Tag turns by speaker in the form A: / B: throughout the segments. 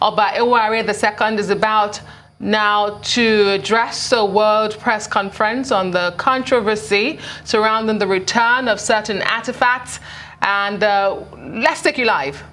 A: Oba Ewuare II is about now to address a world press conference on the controversy surrounding the return of certain artifacts. And let's take you live.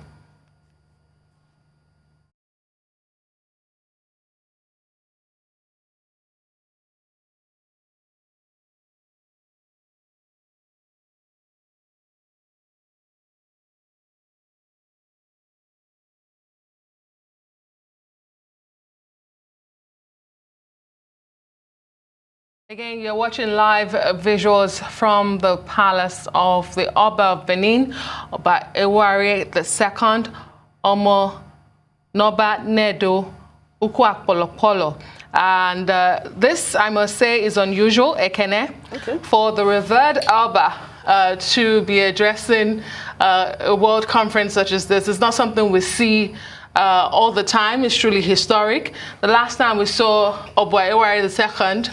A: Again, you're watching live visuals from the palace of the Oba of Benin, Oba Ewuare II, Omo Noba Nedo Ukwa. And this, I must say, is unusual, Ekene, for the revered Oba to be addressing a world conference such as this. It's not something we see all the time. It's truly historic. The last time we saw Oba Ewuare II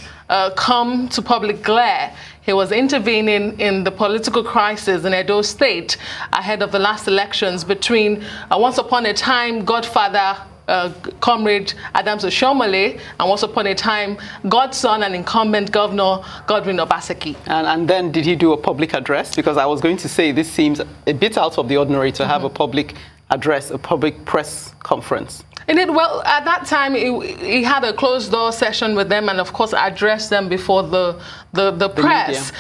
A: come to public glare, he was intervening in the political crisis in Edo State ahead of the last elections between, once upon a time, Godfather Comrade Adams Oshomole, and once upon a time, godson and incumbent Governor Godwin Obaseki.
B: And then did he do a public address? Because I was going to say this seems a bit out of the ordinary to have a public address, a public press conference. Indeed,
A: well, at that time, he had a closed-door session with them and, of course, addressed them before the press.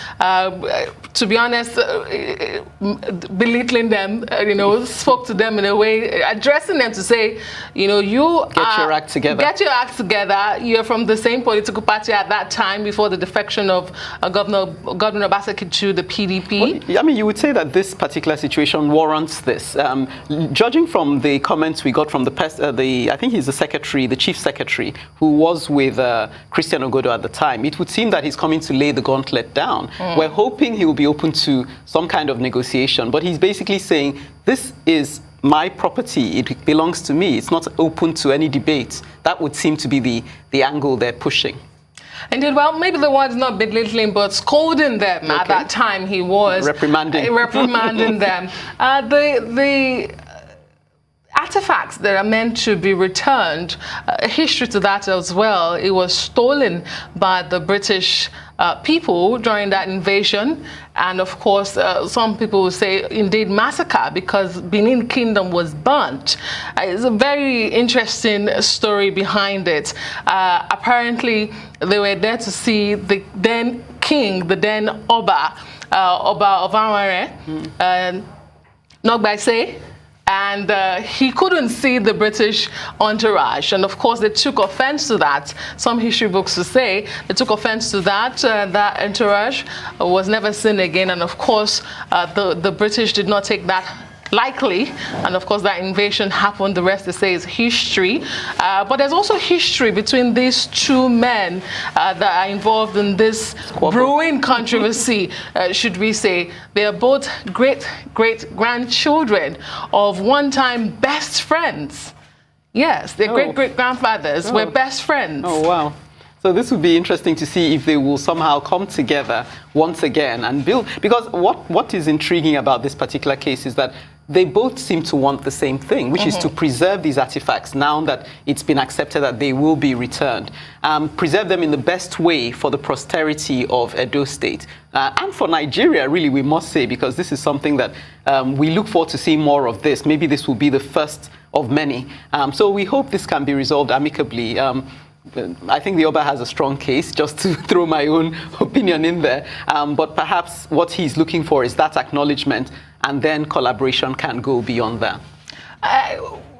A: To be honest, belittling them, spoke to them in a way, addressing them to say, you
B: get your act together.
A: Get your act together. You're from the same political party at that time before the defection of Governor Obaseki to the PDP.
B: Well, I mean, you would say that this particular situation warrants this. Judging from the comments we got from I think he's the chief secretary, who was with Christian Ogodo at the time, it would seem that he's coming to lay the gauntlet down. We're hoping he will be open to some kind of negotiation, but he's basically saying, this is my property, it belongs to me, it's not open to any debate. That would seem to be the angle they're pushing.
A: Indeed, well, maybe the word's not belittling, but scolding them. At that time he was reprimanding them. The artifacts that are meant to be returned, history to that as well. It was stolen by the British people during that invasion. And of course, some people will say, indeed, massacre, because Benin Kingdom was burnt. It's a very interesting story behind it. Apparently, they were there to see the then king, the then Oba of Ewuare, Nogbaise. And he couldn't see the British entourage. And of course, they took offense to that. Some history books to say they took offense to that. That entourage was never seen again. And of course, the British did not take that lightly. And of course, that invasion happened. The rest, they say, is history. But there's also history between these two men that are involved in this brewing controversy, should we say. They are both great-grandchildren of one-time best friends. Yes, their great-great-grandfathers were best friends.
B: Oh, wow. So this would be interesting to see if they will somehow come together once again and build. Because what is intriguing about this particular case is that they both seem to want the same thing, which is to preserve these artifacts now that it's been accepted that they will be returned. Preserve them in the best way for the posterity of Edo State. And for Nigeria, really, we must say, because this is something that we look forward to seeing more of this. Maybe this will be the first of many. So we hope this can be resolved amicably. I think the Oba has a strong case, just to throw my own opinion in there. But perhaps what he's looking for is that acknowledgement, and then collaboration can go beyond that.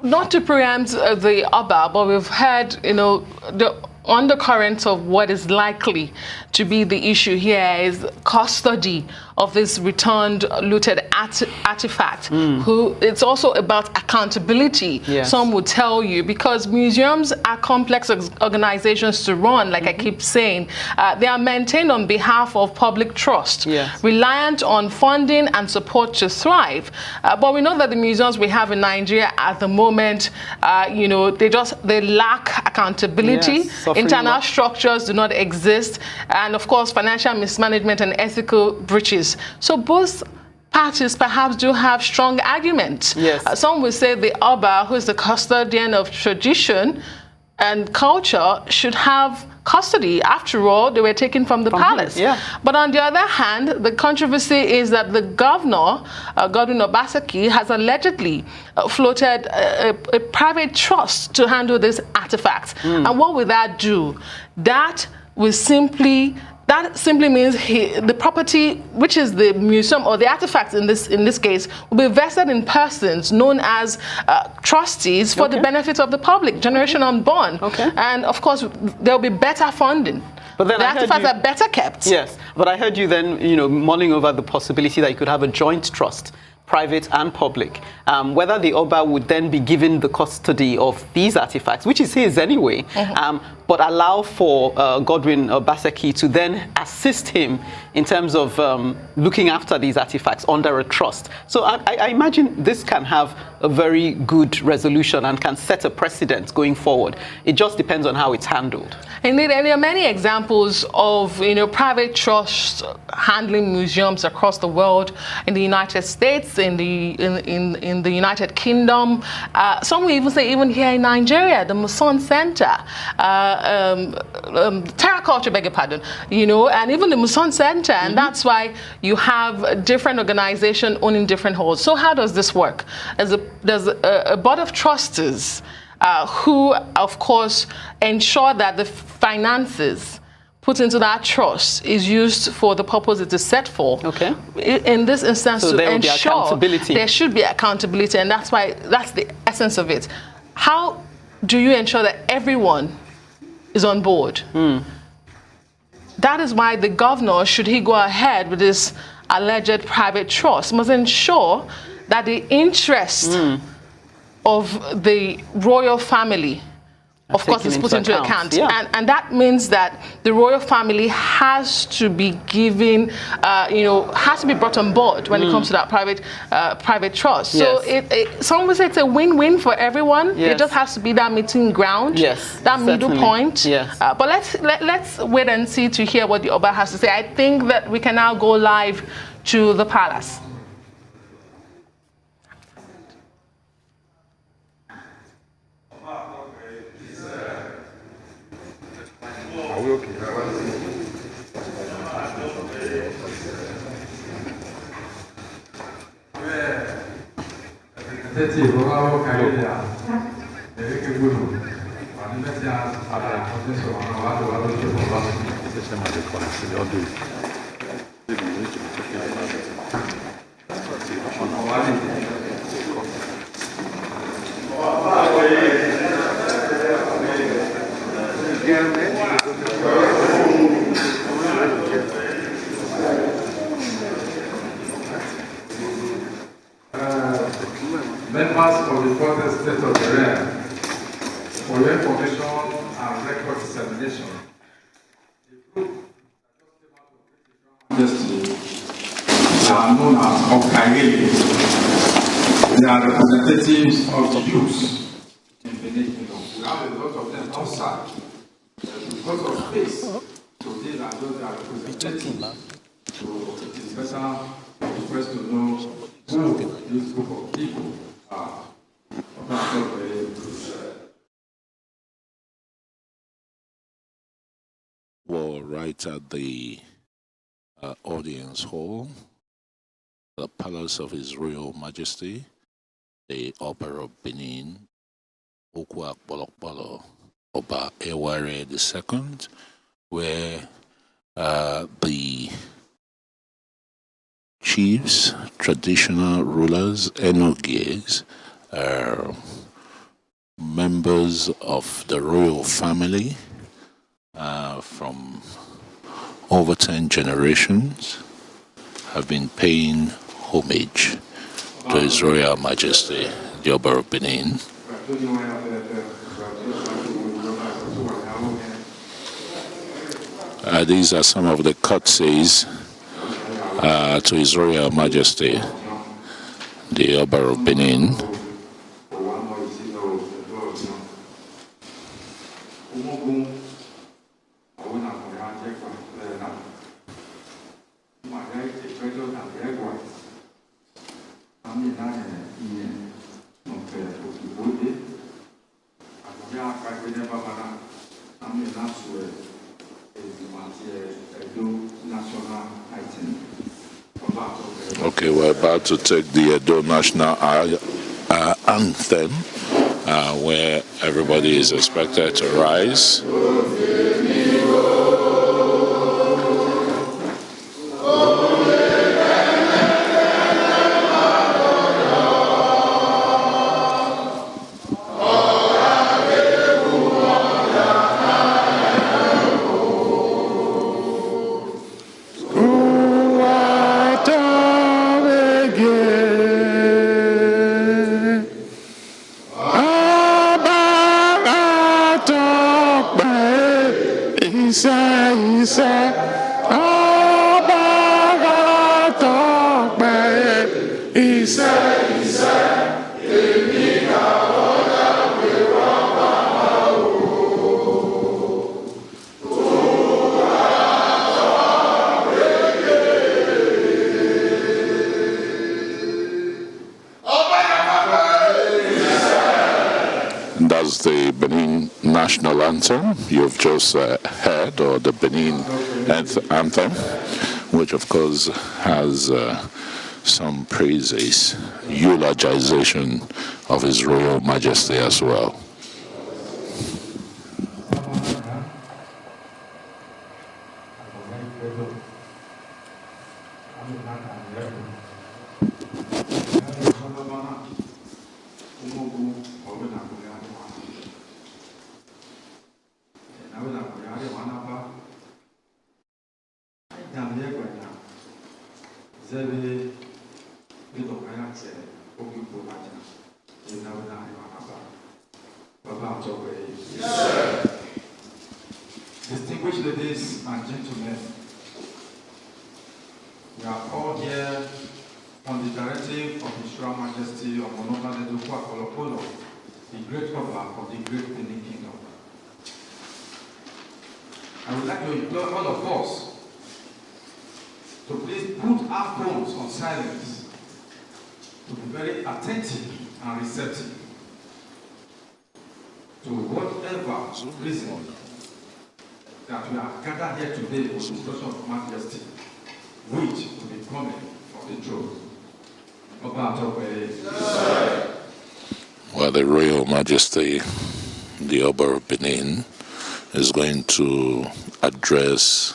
A: Not to preempt the Oba, but we've heard, the undercurrent of what is likely to be the issue here is custody of this returned looted artifact. It's also about accountability, some would tell you, because museums are complex organizations to run, like I keep saying. They are maintained on behalf of public trust, reliant on funding and support to thrive. But we know that the museums we have in Nigeria at the moment, they lack accountability. Internal structures do not exist, and of course financial mismanagement and ethical breaches. So both parties perhaps do have strong arguments.
B: Yes.
A: Some will say the Oba, who is the custodian of tradition and culture, should have custody. After all, they were taken from the palace.
B: Yeah.
A: But on the other hand, the controversy is that the governor, Godwin Obaseki, has allegedly floated a private trust to handle these artifacts. And what will that do? That simply means the property, which is the museum or the artifacts in this case, will be vested in persons known as trustees for the benefit of the public, generation unborn.
B: Okay.
A: And of course, there will be better funding.
B: But then
A: the artifacts are better kept.
B: Yes, but I heard you then, mulling over the possibility that you could have a joint trust, private and public, whether the Oba would then be given the custody of these artifacts, which is his anyway, but allow for Godwin Obaseki to then assist him in terms of looking after these artifacts under a trust. So I imagine this can have a very good resolution and can set a precedent going forward. It just depends on how it's handled.
A: Indeed, and there are many examples of private trusts handling museums across the world, in the United States, in the United Kingdom. Some will even say even here in Nigeria, the Muson Center, Terraculture, beg your pardon, and even the Muson Center, and that's why you have different organizations owning different halls. So how does this work? There's a board of trustees who, of course, ensure that the finances put into that trust is used for the purpose it is set for. Okay. In this instance,
B: so
A: to ensure there should be accountability, and that's the essence of it. How do you ensure that everyone is on board? That is why the governor, should he go ahead with this alleged private trust, must ensure that the interest of the royal family, of course, is put into account. Yeah. And that means that the royal family has to be given, has to be brought on board when it comes to that private trust.
B: Yes.
A: So some would say it's a win-win for everyone.
B: Yes.
A: It just has to be that meeting ground, that middle point.
B: Yes.
A: But let's wait and see to hear what the Oba has to say. I think that we can now go live to the palace.
C: Are we okay? Members of the Fourth State of the Realm, for your information and record dissemination, the group that are known as Okairi. They are representatives of the youths in Benin Kingdom. We have a lot of them outside. Because of space, so these are those that are representatives. So it is better for us to know who this group of people are.
D: Well, right at the audience hall, the Palace of His Royal Majesty, the Oba of Benin, Okwa Bolokbolo, Oba Eware II, where the chiefs, traditional rulers, enogies, members of the royal family from over 10 generations have been paying homage to His Royal Majesty, the Oba of Benin. These are some of the courtesies to His Royal Majesty, the Oba of Benin. Okay, we're about to take the Edo National Anthem, where everybody is expected to rise. That's the Benin national anthem you've just heard, or the Benin anthem, which of course has some praises, eulogization of His Royal Majesty as well.
C: Distinguished ladies and gentlemen, we are all here on the directive of His Royal Majesty of Monoba Nedukwa Kolokolo, the great Oba of the great Benin Kingdom. I would like to implore all of us to please put our phones on silence, to be very attentive and receptive to whatever reason that we are gathered here today for the instruction of Majesty, which will be coming from the throne.
D: Well, the Royal Majesty, the Oba of Benin, is going to address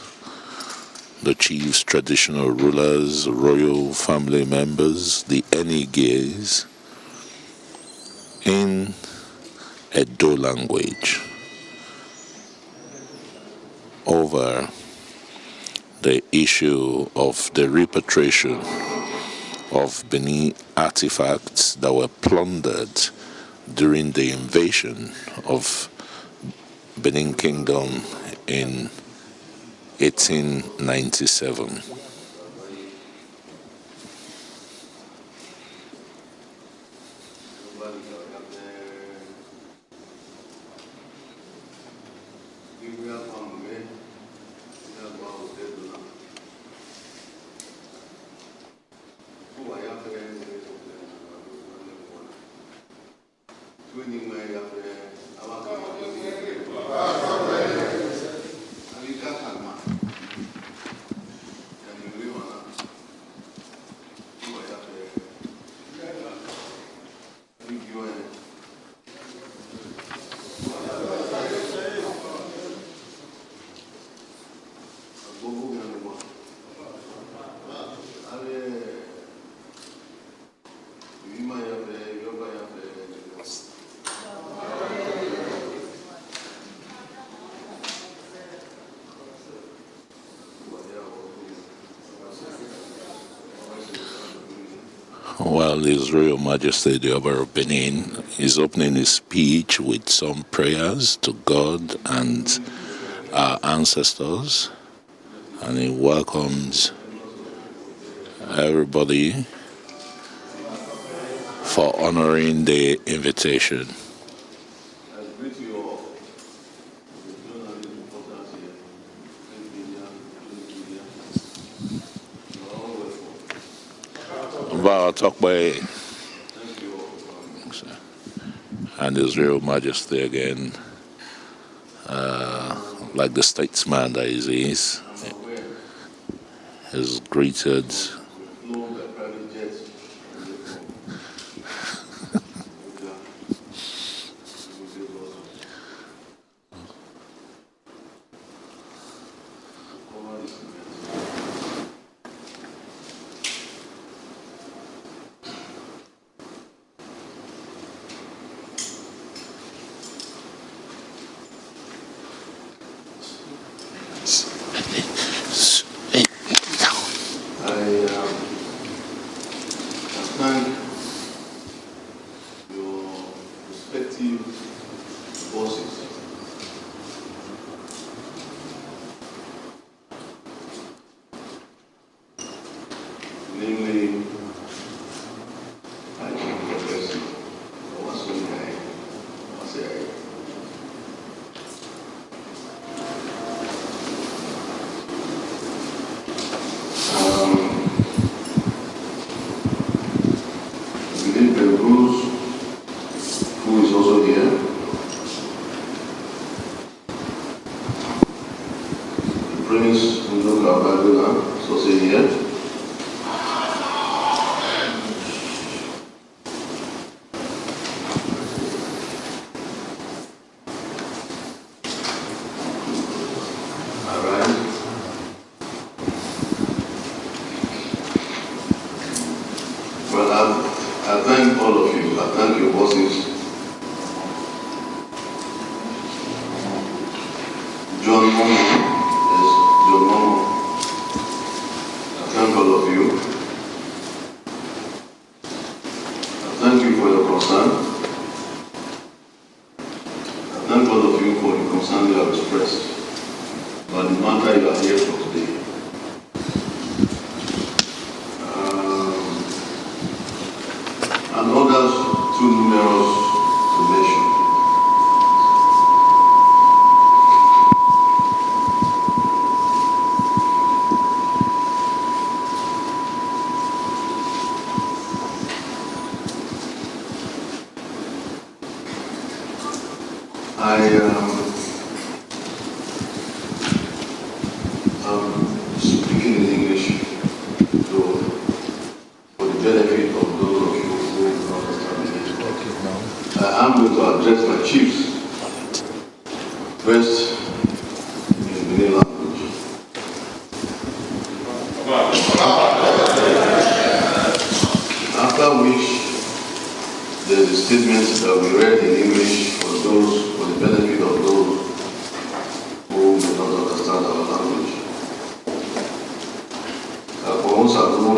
D: the chiefs, traditional rulers, royal family members, the Eniges, in Edo language over the issue of the repatriation of Benin artifacts that were plundered during the invasion of Benin Kingdom in 1897. While His Royal Majesty the Oba of Benin is opening his speech with some prayers to God and our ancestors, and he welcomes everybody for honoring the invitation. About talk by and His Royal Majesty again, like the statesman that he is greeted.
E: Thank your respective bosses. Namely, I think Professor Owasuniai. Bruce, who is also here. The Prince Nduka Badula is also here. I thank all of you. I thank your bosses. John Momo. Yes, John Momo. I thank all of you. I thank you for your concern. I thank all of you for the concern you have expressed about the matter you are here for today. And others too numerous to mention. I'm speaking in English, though, for the benefit of those of you who don't understand English. I'm going to address my chiefs first in Benin language. After which, there's a statement that we read in English for the benefit of those who do not understand our language. For us, I don't know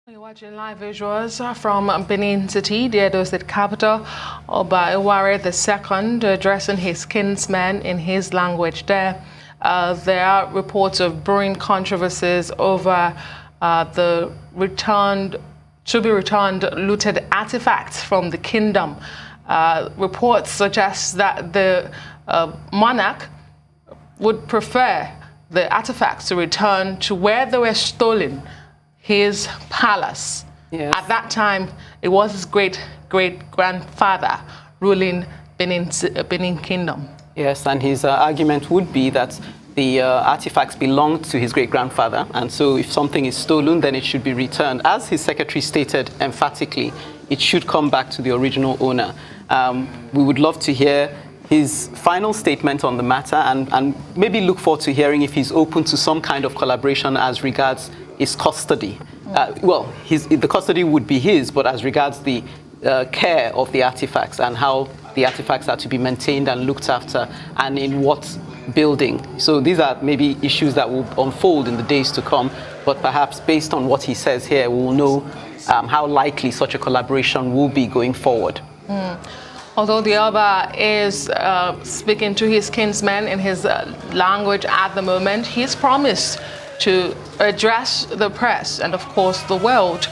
A: You're watching live visuals from Benin City, the Edo State capital, Oba Eware II addressing his kinsmen in his language there. there are reports of brewing controversies over the to be returned looted artifacts from the kingdom. Reports suggest that the monarch would prefer the artifacts to return to where they were stolen, his palace.
B: Yes.
A: At that time, it was his great-grandfather ruling Benin Kingdom.
B: Yes, and his argument would be that the artifacts belonged to his great-grandfather, and so if something is stolen, then it should be returned. As his secretary stated emphatically, it should come back to the original owner. We would love to hear his final statement on the matter and maybe look forward to hearing if he's open to some kind of collaboration as regards his custody. The custody would be his, but as regards the care of the artifacts and how the artifacts are to be maintained and looked after and in what building. So these are maybe issues that will unfold in the days to come, but perhaps based on what he says here, we'll know how likely such a collaboration will be going forward.
A: Although the Oba is speaking to his kinsmen in his language at the moment, he's promised to address the press and, of course, the world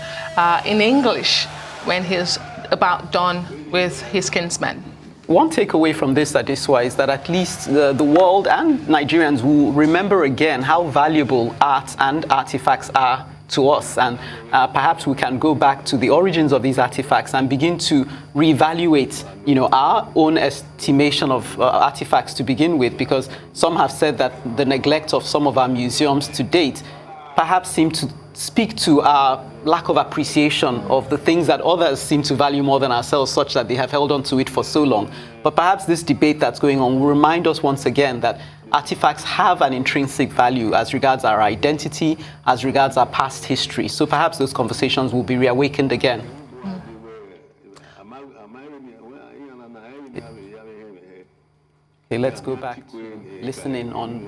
A: in English when he's about done with his kinsmen.
B: One takeaway from this, Adeswa, is that at least the world and Nigerians will remember again how valuable art and artifacts are to us, and perhaps we can go back to the origins of these artifacts and begin to reevaluate, our own estimation of artifacts to begin with, because some have said that the neglect of some of our museums to date perhaps seem to speak to our lack of appreciation of the things that others seem to value more than ourselves, such that they have held on to it for so long. But perhaps this debate that's going on will remind us once again that artifacts have an intrinsic value as regards our identity, as regards our past history. So perhaps those conversations will be reawakened again. Okay, let's go back to listening on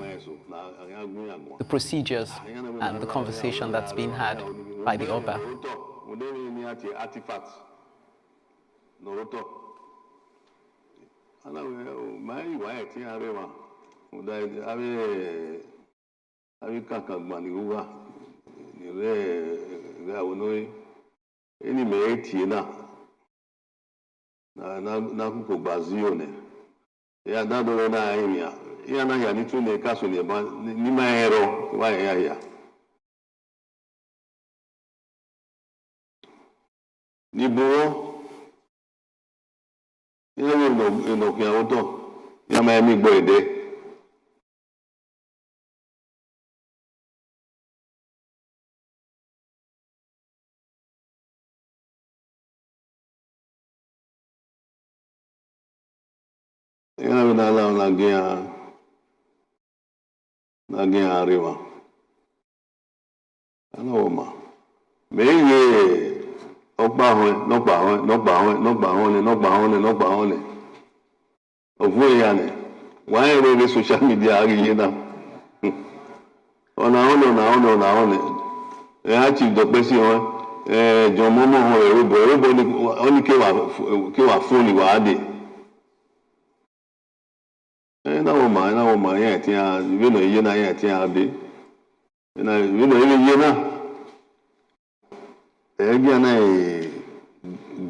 B: the procedures and the conversation that's been had by the Oba.
E: Ya da do na ya ya na ya ni tu ne ka so ne ba ni ma ero wa ya ni bo ya no ki awon to ya ma mi gbo ede na gia arriva. Allora, meglio no bahone. Ovuyane. Why really social media agina? Ona. E chief do pesi won. Jomomo ho ero ni oni ke wa phone wa ade. Na oma ya tia we no ye na ya tia be na we no ye na bia na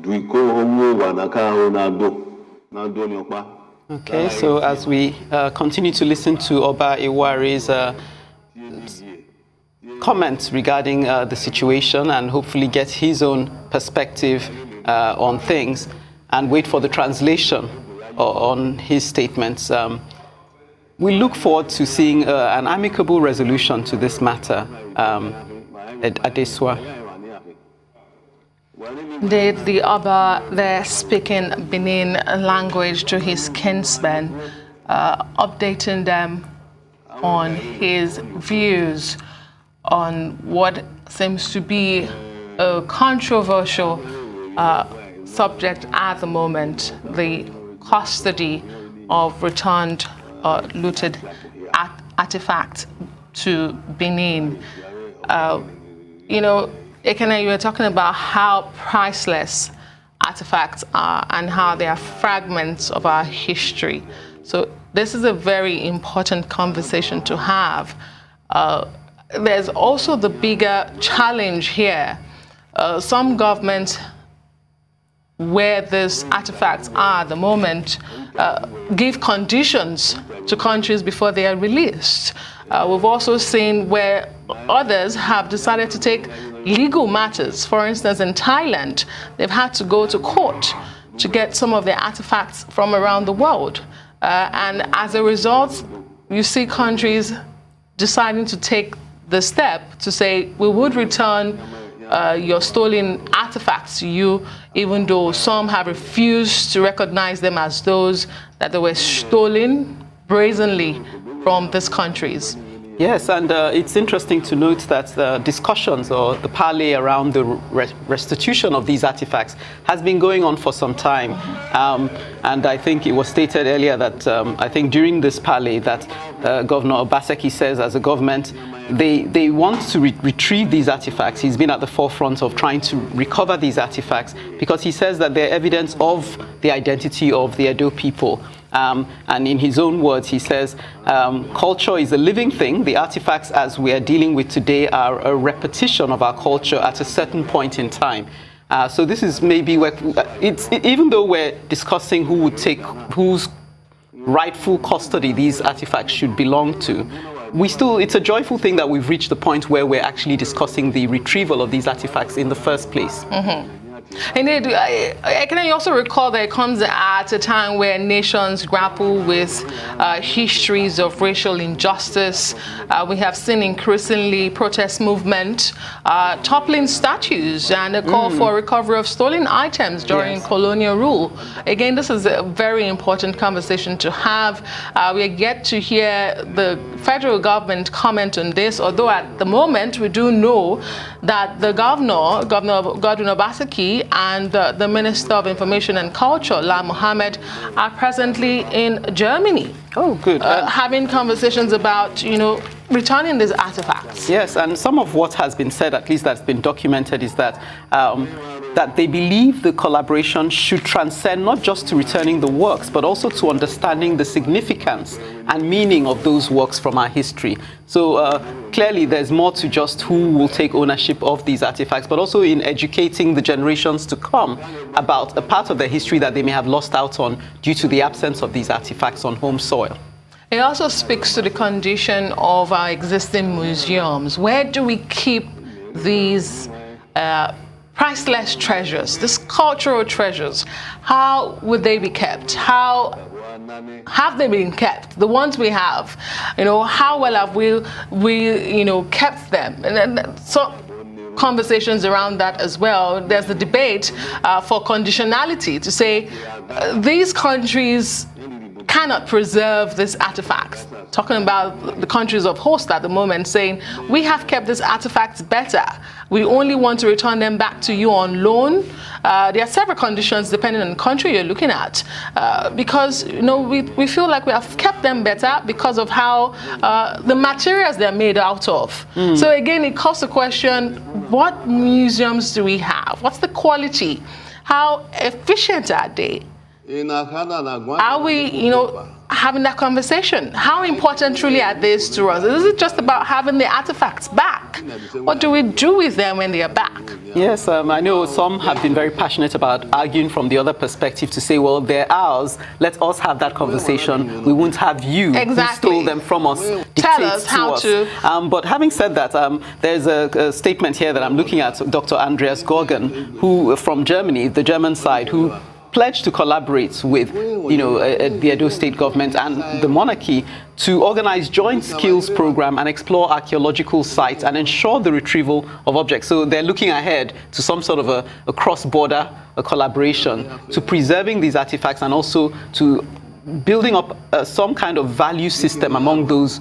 E: duiko owo wa na ka ho na do ni opa.
B: Okay, so as we continue to listen to Oba Iware's comments regarding the situation and hopefully get his own perspective on things and wait for the translation on his statements, we look forward to seeing an amicable resolution to this matter at Adeswa.
A: Indeed, the Oba there speaking Benin language to his kinsmen, updating them on his views on what seems to be a controversial subject at the moment, the custody of returned looted artifacts to Benin. Ekene, you were talking about how priceless artifacts are and how they are fragments of our history. So this is a very important conversation to have. There's also the bigger challenge here. Some governments where these artifacts are at the moment give conditions to countries before they are released. We've also seen where others have decided to take legal matters. For instance, in Thailand, they've had to go to court to get some of their artifacts from around the world. And as a result, you see countries deciding to take the step to say, we would return your stolen artifacts to you, even though some have refused to recognize them as those that they were stolen brazenly from these countries.
B: Yes, and it's interesting to note that the discussions or the parley around the restitution of these artifacts has been going on for some time. And I think it was stated earlier that I think during this parley that Governor Obaseki says as a government, they want to retrieve these artifacts. He's been at the forefront of trying to recover these artifacts because he says that they're evidence of the identity of the Edo people. And in his own words, he says, culture is a living thing. The artifacts as we are dealing with today are a repetition of our culture at a certain point in time. So this is maybe where, even though we're discussing who would take, whose rightful custody these artifacts should belong to, it's a joyful thing that we've reached the point where we're actually discussing the retrieval of these artifacts in the first place.
A: Mm-hmm. Indeed, I can also recall that it comes at a time where nations grapple with histories of racial injustice. We have seen increasingly protest movement toppling statues and a call for recovery of stolen items during colonial rule. Again, this is a very important conversation to have. We are yet to hear the federal government comment on this, although at the moment we do know that the Governor Godwin Obaseki and the Minister of Information and Culture, La Mohammed, are presently in Germany.
B: Oh, good.
A: Having conversations about, returning these artifacts.
B: Yes, and some of what has been said, at least that's been documented, is that that they believe the collaboration should transcend not just to returning the works, but also to understanding the significance and meaning of those works from our history. So clearly there's more to just who will take ownership of these artifacts, but also in educating the generations to come about a part of their history that they may have lost out on due to the absence of these artifacts on home soil.
A: It also speaks to the condition of our existing museums. Where do we keep these priceless treasures, these cultural treasures? How would they be kept? How have they been kept? The ones we have, how well have we kept them? And then, so conversations around that as well. There's the debate for conditionality to say these countries cannot preserve these artifacts. Talking about the countries of host at the moment, saying we have kept these artifacts better. We only want to return them back to you on loan. There are several conditions depending on the country you're looking at, because we feel like we have kept them better because of how the materials they're made out of. So again, it calls the question: what museums do we have? What's the quality? How efficient are they? Are we, having that conversation? How important truly are these to us? Is it just about having the artifacts back? What do we do with them when they are back?
B: Yes, I know some have been very passionate about arguing from the other perspective to say, well, they're ours. Let us have that conversation. We won't have you who stole them from us.
A: Tell us how to.
B: But having said that, there's a statement here that I'm looking at, Dr. Andreas Gorgen, who from Germany, the German side, who pledged to collaborate with, the Edo state government and the monarchy to organize joint skills program and explore archaeological sites and ensure the retrieval of objects. So they're looking ahead to some sort of a cross-border collaboration to preserving these artifacts and also to building up some kind of value system among those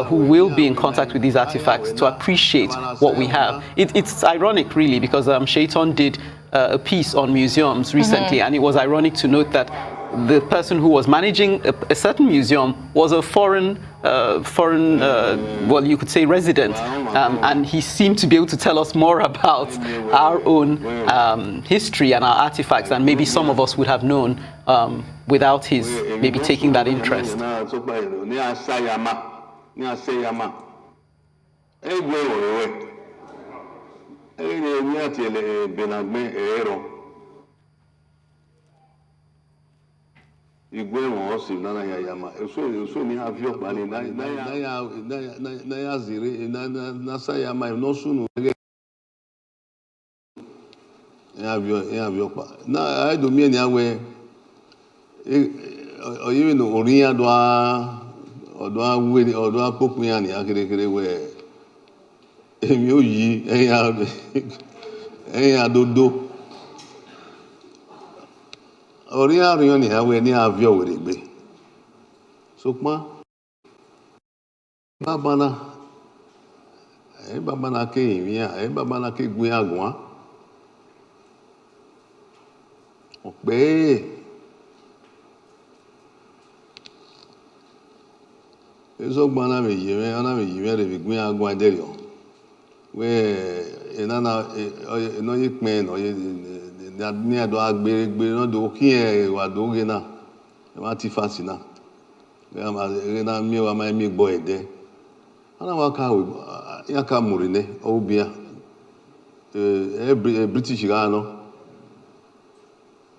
B: who will be in contact with these artifacts to appreciate what we have. It's ironic, really, because Shaitan did a piece on museums recently, and it was ironic to note that the person who was managing a certain museum was a foreign, well, you could say resident, and he seemed to be able to tell us more about our own history and our artifacts than maybe some of us would have known without his maybe taking that interest.
E: Igwe mo osi na ya yama so mi have your bani na ya zire na sa yama no sunu ya have pa na I do me ni awe oyi no orin ya odo awe odo apopun ya ni akere we emi oyi eyan dodo orí àríyàn ní àwẹ̀ ní àvíọ̀ wèrè gbé sópán bábáná ké ìrìn bábáná ké gbé àgùn ọ̀pẹ́ ẹ̀sọ́gbọ́n náà méjì mẹ́rẹ̀ fi gbé àgùn adẹ́rẹ̀ wẹ́ iná yí pẹ́ ní àdó agbèrègbè náà dò kí ẹ̀ wà dóge náà ẹ̀ má ti fásì náà ẹ̀ náà mi wà máa mi gbọ́ ẹ̀dẹ́ wọn náà wà ká yà ká mùrì ní ọ̀bíà ẹ̀ British rà náà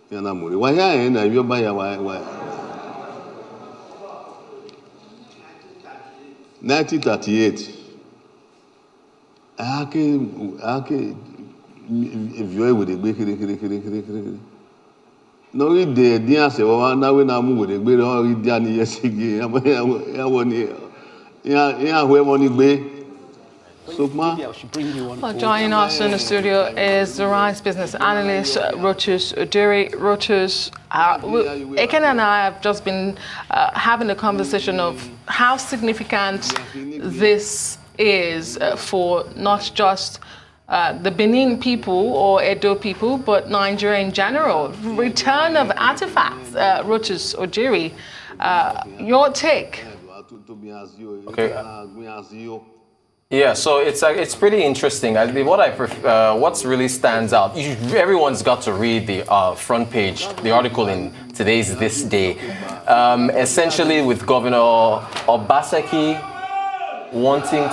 E: yà náà mùrì wáyà ẹ̀ náà ẹ̀mí ọba yà wáyà 1938 ake vieux wèrè gbé kéré lórí dè dín àṣẹwọ́ wa náwó náà mú wèrè gbé lórí dín àníyẹ sígi yàwó ni yàwó ẹmọ ní gbé.
A: Well, joining us in the studio is the Rice business analyst, Rotus Odiri. Rotus, Eken and I have just been having a conversation of how significant this is for not just the Benin people or Edo people, but Nigeria in general. Return of artifacts, Rotus Odiri. Your take?
F: Okay. Yeah, so it's pretty interesting. What's really stands out. Everyone's got to read the front page, the article in today's This Day. Essentially, with Governor Obaseki wanting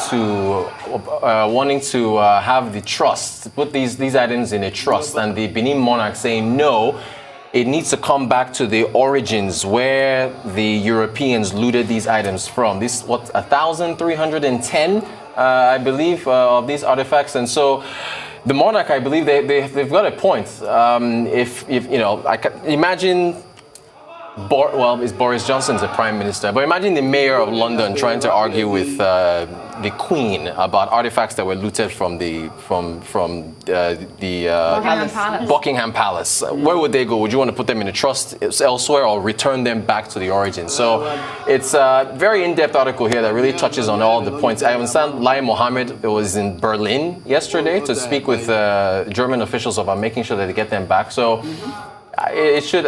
F: to have the trust, put these items in a trust, and the Benin monarch saying no, it needs to come back to the origins where the Europeans looted these items from. This 1,310, I believe, of these artifacts, and so the monarch, I believe, they've got a point. If you know, I can imagine. Is Boris Johnson the prime minister? But imagine the mayor of London trying to argue with the Queen about artifacts that were looted from the Buckingham Palace. Where would they go? Would you want to put them in a trust elsewhere or return them back to the origin? So it's a very in-depth article here that really touches on all the points. I understand Lai Mohammed was in Berlin yesterday to speak with German officials about making sure that they get them back. So. It should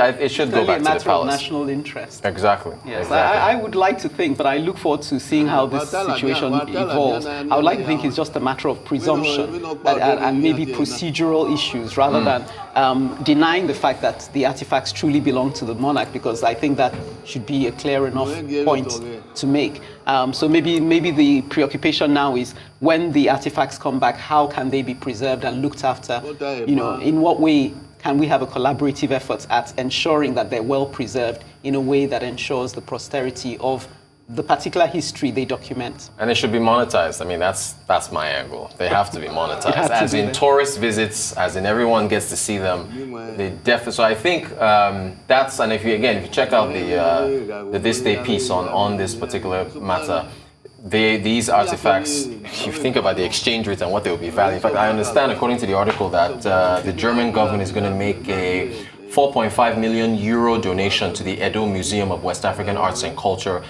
F: go back to the palace.
B: Matter of national interest.
F: Exactly.
B: Yes,
F: exactly.
B: I would like to think, but I look forward to seeing how this situation evolves. I would like to think it's just a matter of presumption and maybe procedural issues rather than denying the fact that the artifacts truly belong to the monarch, because I think that should be a clear enough point to make. So maybe the preoccupation now is when the artifacts come back, how can they be preserved and looked after? You know, in what way can we have a collaborative effort at ensuring that they're well preserved in a way that ensures the posterity of the particular history they document? And
F: they should be monetized. I mean, that's my angle. They have to be monetized. As in tourist visits, as in everyone gets to see them. They definitely. So I think that's, and if you check out the This Day piece on this particular matter, these artifacts, if you think about the exchange rate and what they will be valued. In fact, I understand, according to the article, that the German government is going to make a 4.5 million euro donation to the Edo Museum of West African Arts and Culture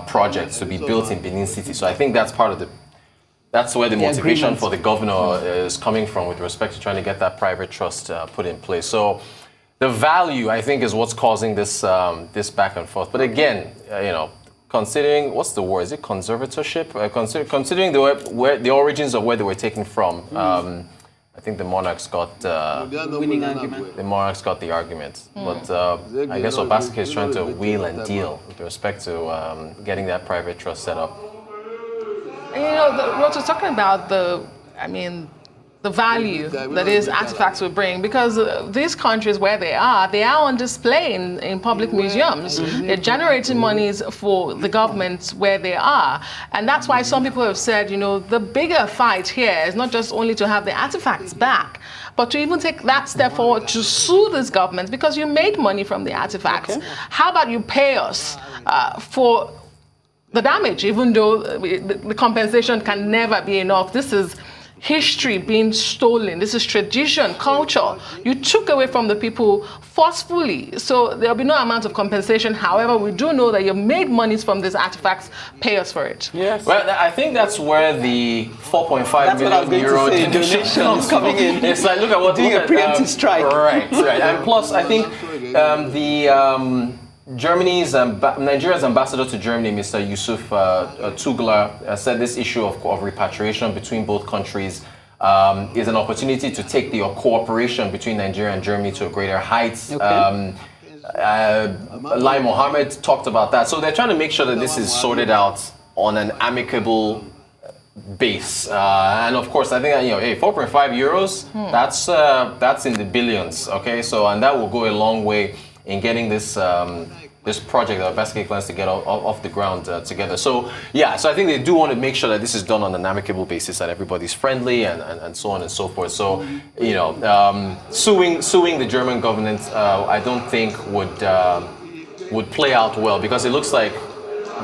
F: project to be built in Benin City. So I think that's part of that's where the motivation agreement for the governor is coming from with respect to trying to get that private trust put in place. So the value, I think, is what's causing this this back and forth. But again, considering, what's the word? Is it conservatorship? Considering the origins of where they were taken from, I think the monarchs got
B: Winning argument.
F: the monarchs got the argument. But I guess Obaseki is trying to wheel and deal with respect to getting that private trust set up.
A: And, you know, what we're talking about, the value that these artifacts will bring, because these countries where they are on display in public museums. They're generating monies for the governments where they are. And that's why some people have said, you know, the bigger fight here is not just only to have the artifacts back, but to even take that step forward to sue these governments, because you made money from the artifacts. Okay. How about you pay us for the damage, even though the compensation can never be enough? This is history being stolen. This is tradition, culture. You took away from the people forcefully. So there'll be no amount of compensation. However, we do know that you made monies from these artifacts. Pay us for it.
B: Yes.
F: Well, I think that's where the 4.5 million euro donation is coming in. It's like, look at what
B: doing a preemptive strike.
F: Right. And plus, I think Nigeria's ambassador to Germany, Mr. Yusuf Tugler, said this issue of repatriation between both countries is an opportunity to take the cooperation between Nigeria and Germany to a greater heights. Okay. Lai Mohammed talked about that. So they're trying to make sure that this is sorted out on an amicable base. And of course, I think that, 4.5 euros, that's in the billions. Okay, so and that will go a long way in getting this this project that Obaseki plans to get off the ground together. So yeah, so I think they do want to make sure that this is done on an amicable basis, that everybody's friendly and so on and so forth. So suing the German government, I don't think would play out well, because it looks like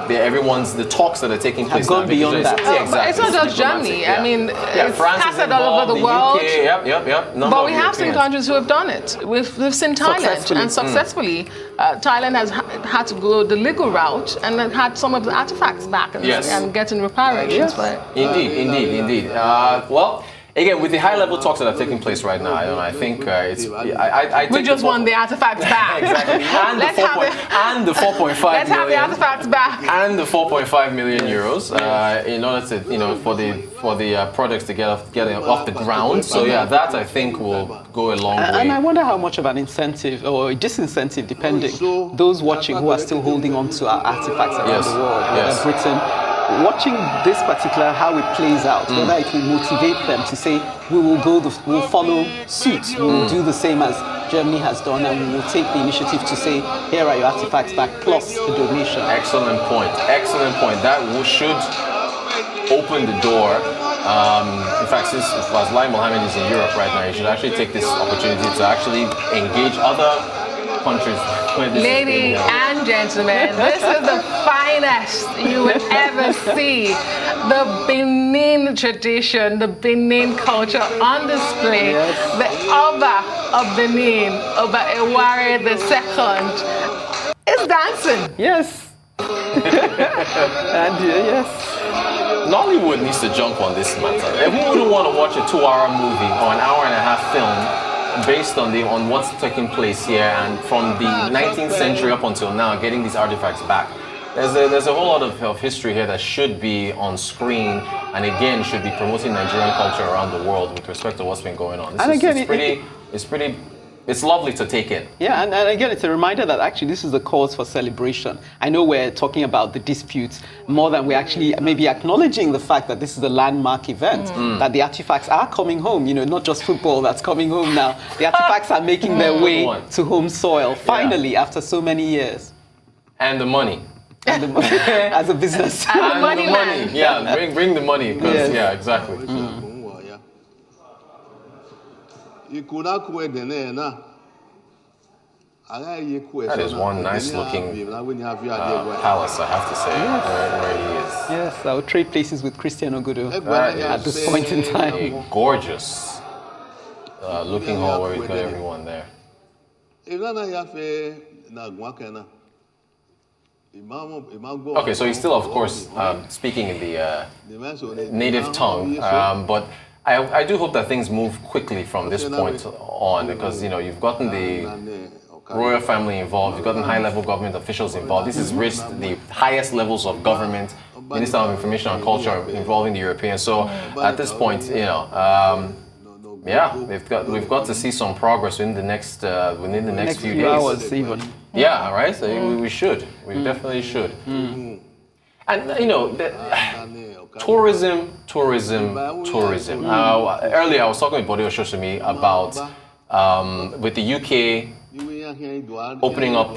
F: the talks that are taking place
B: have gone beyond that.
F: Yeah, exactly.
A: But it's not just Germany.
F: Yeah.
A: I mean, it's
F: France is
A: scattered all over the world.
F: UK, yep.
A: But we have seen countries who have done it. We've seen Thailand, and successfully. Thailand has had to go the legal route and then had some of the artifacts back and getting reparations for it.
F: Indeed. Well, again, with the high-level talks that are taking place right now, I think
A: we just want the artifacts back.
F: Exactly. And the 4.5
A: Let's have the artifacts back.
F: And the 4.5 million euros in order to, for the projects to get off the ground. So yeah, that I think will go a long way.
B: And I wonder how much of an incentive or a disincentive, depending, those watching who are still holding on to our artifacts around the world, Britain, watching this particular, how it plays out, whether it will motivate them to say, we'll follow suit, we'll do the same as Germany has done, and we will take the initiative to say, here are your artifacts back, plus the donation.
F: Excellent point. That should open the door. In fact, since Lai Mohammed is in Europe right now, you should actually take this opportunity to actually engage other countries.
A: Ladies and gentlemen, this is the finest you would ever see. The Benin tradition, the Benin culture on display. Yes. The Oba of Benin, Oba Eware II, is dancing.
B: Yes. And yes.
F: Nollywood needs to jump on this matter. If we wouldn't want to watch a 2-hour movie or an hour and a half film based on what's taking place here and from the 19th century up until now, getting these artifacts back. There's a whole lot of history here that should be on screen, and again should be promoting Nigerian culture around the world with respect to what's been going on. It's lovely to take in.
B: Yeah, and again, it's a reminder that actually this is a cause for celebration. I know we're talking about the disputes more than we're actually maybe acknowledging the fact that this is a landmark event, that the artifacts are coming home, not just football that's coming home now. The artifacts are making their way to home soil, finally, after so many years.
F: And the money.
B: As a business.
A: And the money.
F: Yeah, bring the money, because, yeah, exactly. That is one nice looking palace, I have to say, where he is.
B: Yes, I would trade places with Christian Ogudu at this point in time.
F: A gorgeous looking hall where we've got everyone there. Okay, so he's still, of course, speaking in the native tongue, but I do hope that things move quickly from this point on, because you've gotten the royal family involved, you've gotten high-level government officials involved. This has reached the highest levels of government, Minister of Information and Culture involving the Europeans. So at this point, Yeah, we've got to see some progress within the next few days.
B: Hours even.
F: Yeah, right. So we should. We definitely should. And you know, tourism. Earlier, I was talking with Bode Oshoshimi about with the UK opening up,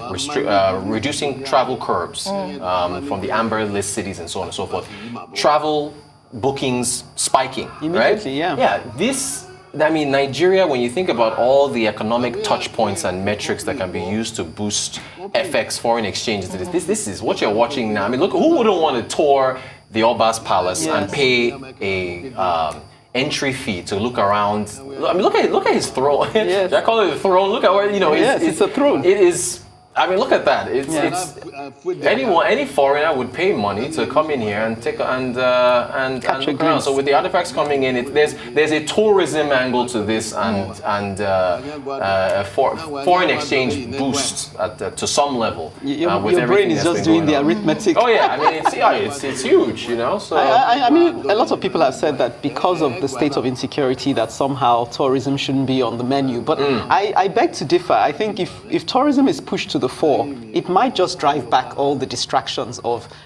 F: reducing travel curbs from the amber list cities and so on and so forth. Travel bookings spiking,
B: Immediately,
F: right?
B: yeah.
F: Nigeria, when you think about all the economic touch points and metrics that can be used to boost FX, foreign exchange, this is what you're watching now. I mean, look, who wouldn't want to tour the Oba's Palace and pay a entry fee to look around? I mean, look at his throne.
B: Yes.
F: I call it a throne. Look at where,
B: it's a throne.
F: It is. I mean, look at that. It's any foreigner would pay money to come in here and take and look around. So with the artifacts coming in, there's a tourism angle to this and foreign exchange boost to some level.
B: Your brain is just doing the arithmetic.
F: Oh yeah, I mean it's huge, So
B: I mean, a lot of people have said that because of the state of insecurity, that somehow tourism shouldn't be on the menu. But I beg to differ. I think if tourism is pushed to the fore, it might just drive back all the distractions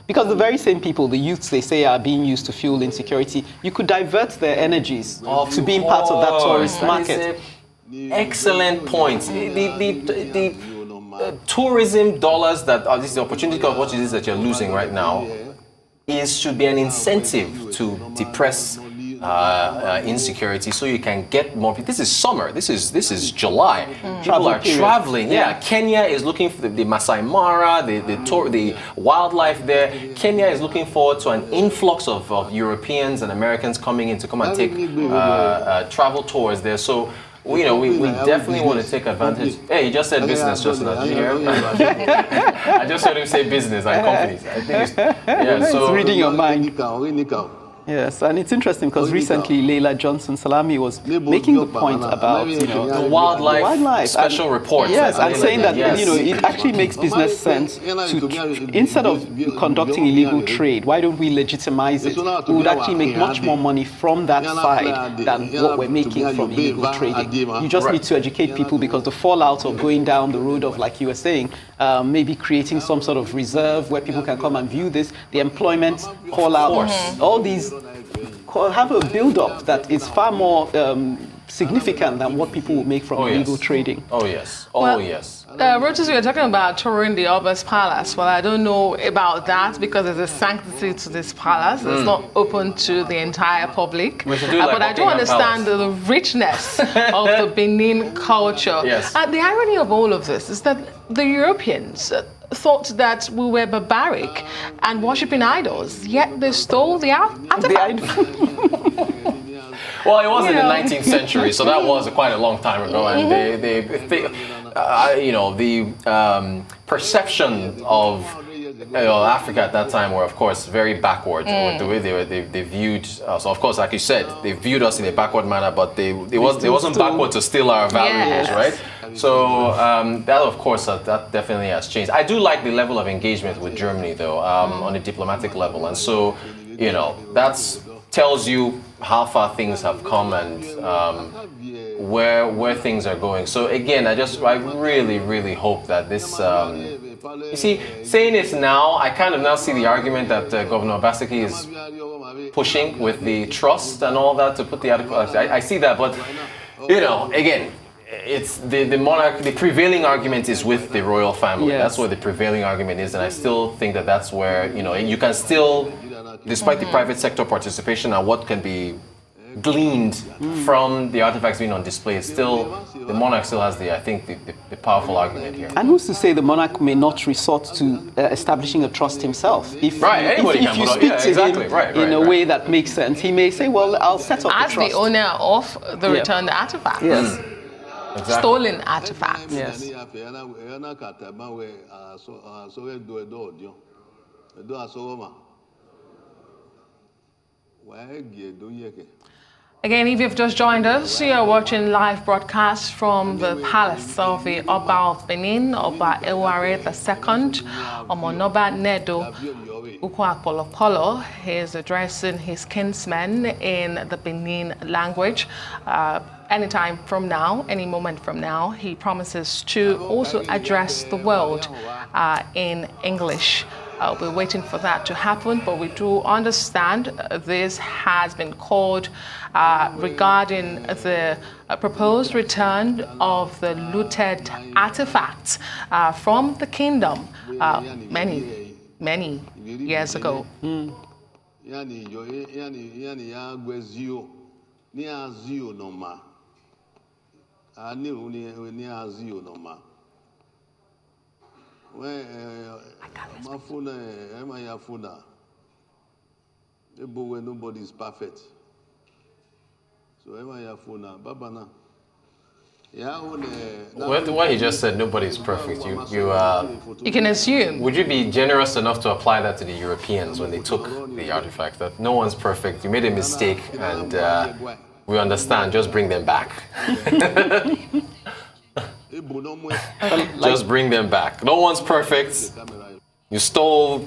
B: because the very same people, the youths they say are being used to fuel insecurity, you could divert their energies to being part of that tourist market.
F: Excellent point. The tourism dollars this is the opportunity of what it is that you're losing right now should be an incentive to depress insecurity, so you can get more people. This is summer. This is July. People are traveling. Yeah, Kenya is looking for the Masai Mara, the wildlife there. Kenya is looking forward to an influx of Europeans and Americans coming in to come and take travel tours there. So we definitely want to take advantage. Hey, you just said business just now. Did you hear him? I just heard him say business and companies. I think
B: it's reading your mind. Yes, and it's interesting because recently Leila Johnson Salami was making the point about
F: the wildlife special report.
B: Yes, and saying that it actually makes business sense to instead of conducting illegal trade, why don't we legitimize it? We would actually make much more money from that side than what we're making from illegal trading. You just need to educate people because the fallout of going down the road of, like you were saying, maybe creating some sort of reserve where people can come and view this, the employment fallout, all these have a build-up that is far more significant than what people will make from illegal trading.
F: Oh yes. Yes.
A: Roches, you were talking about touring the Oba's Palace. Well, I don't know about that because there's a sanctity to this palace. It's not open to the entire public. But I do understand the richness of the Benin culture.
F: Yes.
A: The irony of all of this is that the Europeans thought that we were barbaric and worshipping idols, yet they stole the artifact.
F: Well, it was in the 19th century, so that was quite a long time ago, and the perception of Africa at that time were, of course, very backward. The way they viewed us. So, of course, like you said, they viewed us in a backward manner, but they wasn't backward to steal our values, right? So that, of course, that definitely has changed. I do like the level of engagement with Germany, though, on a diplomatic level, and so that tells you how far things have come and where things are going. So again, I really, really hope that this. You see, saying it now, I kind of now see the argument that Governor Obaseki is pushing with the trust and all that to put the article. I see that, but again, it's the monarch. The prevailing argument is with the royal family.
B: Yes.
F: That's where the prevailing argument is, and I still think that that's where you can still, despite the private sector participation and what can be gleaned from the artifacts being on display, the monarch still has the powerful argument here.
B: And who's to say the monarch may not resort to establishing a trust himself? If you speak to him in a way that makes sense, he may say, well, I'll set up a trust.
A: As the owner of the returned artifact.
B: Yes.
F: Exactly.
A: Stolen artifacts.
B: Yes.
A: Again, if you've just joined us, you're watching live broadcast from the palace of the Oba of Benin, Oba Eware II, Omonoba Nedo Ukwapolopolo. He is addressing his kinsmen in the Benin language. Anytime from now, any moment from now, he promises to also address the world in English. We're waiting for that to happen, but we do understand this has been called regarding the proposed return of the looted artifacts from the kingdom many years ago.
E: Nobody is perfect. So
F: What he just said, nobody is perfect.
A: You can assume.
F: Would you be generous enough to apply that to the Europeans when they took the artifact? That no one's perfect. You made a mistake, and we understand. Just bring them back. Just bring them back. No one's perfect. You stole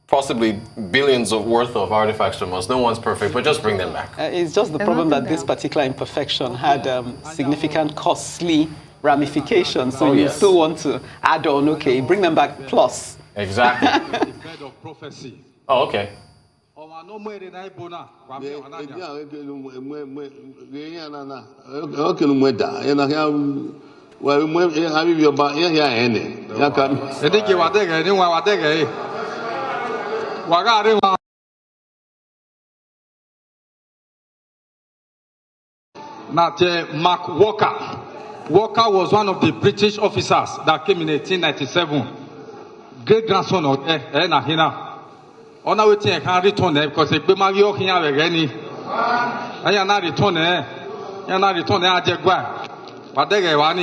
F: possibly billions of worth of artifacts from us. No one's perfect, but just bring them back.
B: It's just the problem that this particular imperfection had significant costly ramifications. So you still want to add on, okay, bring them back plus.
F: Exactly. Oh, okay.
C: Mark Walker. Walker was one of the British officers that came in 1897. Great grandson of Nahina. On our way, I can't return there because they marry your here again. I am not return there. I am not return there. I just go. But they get one.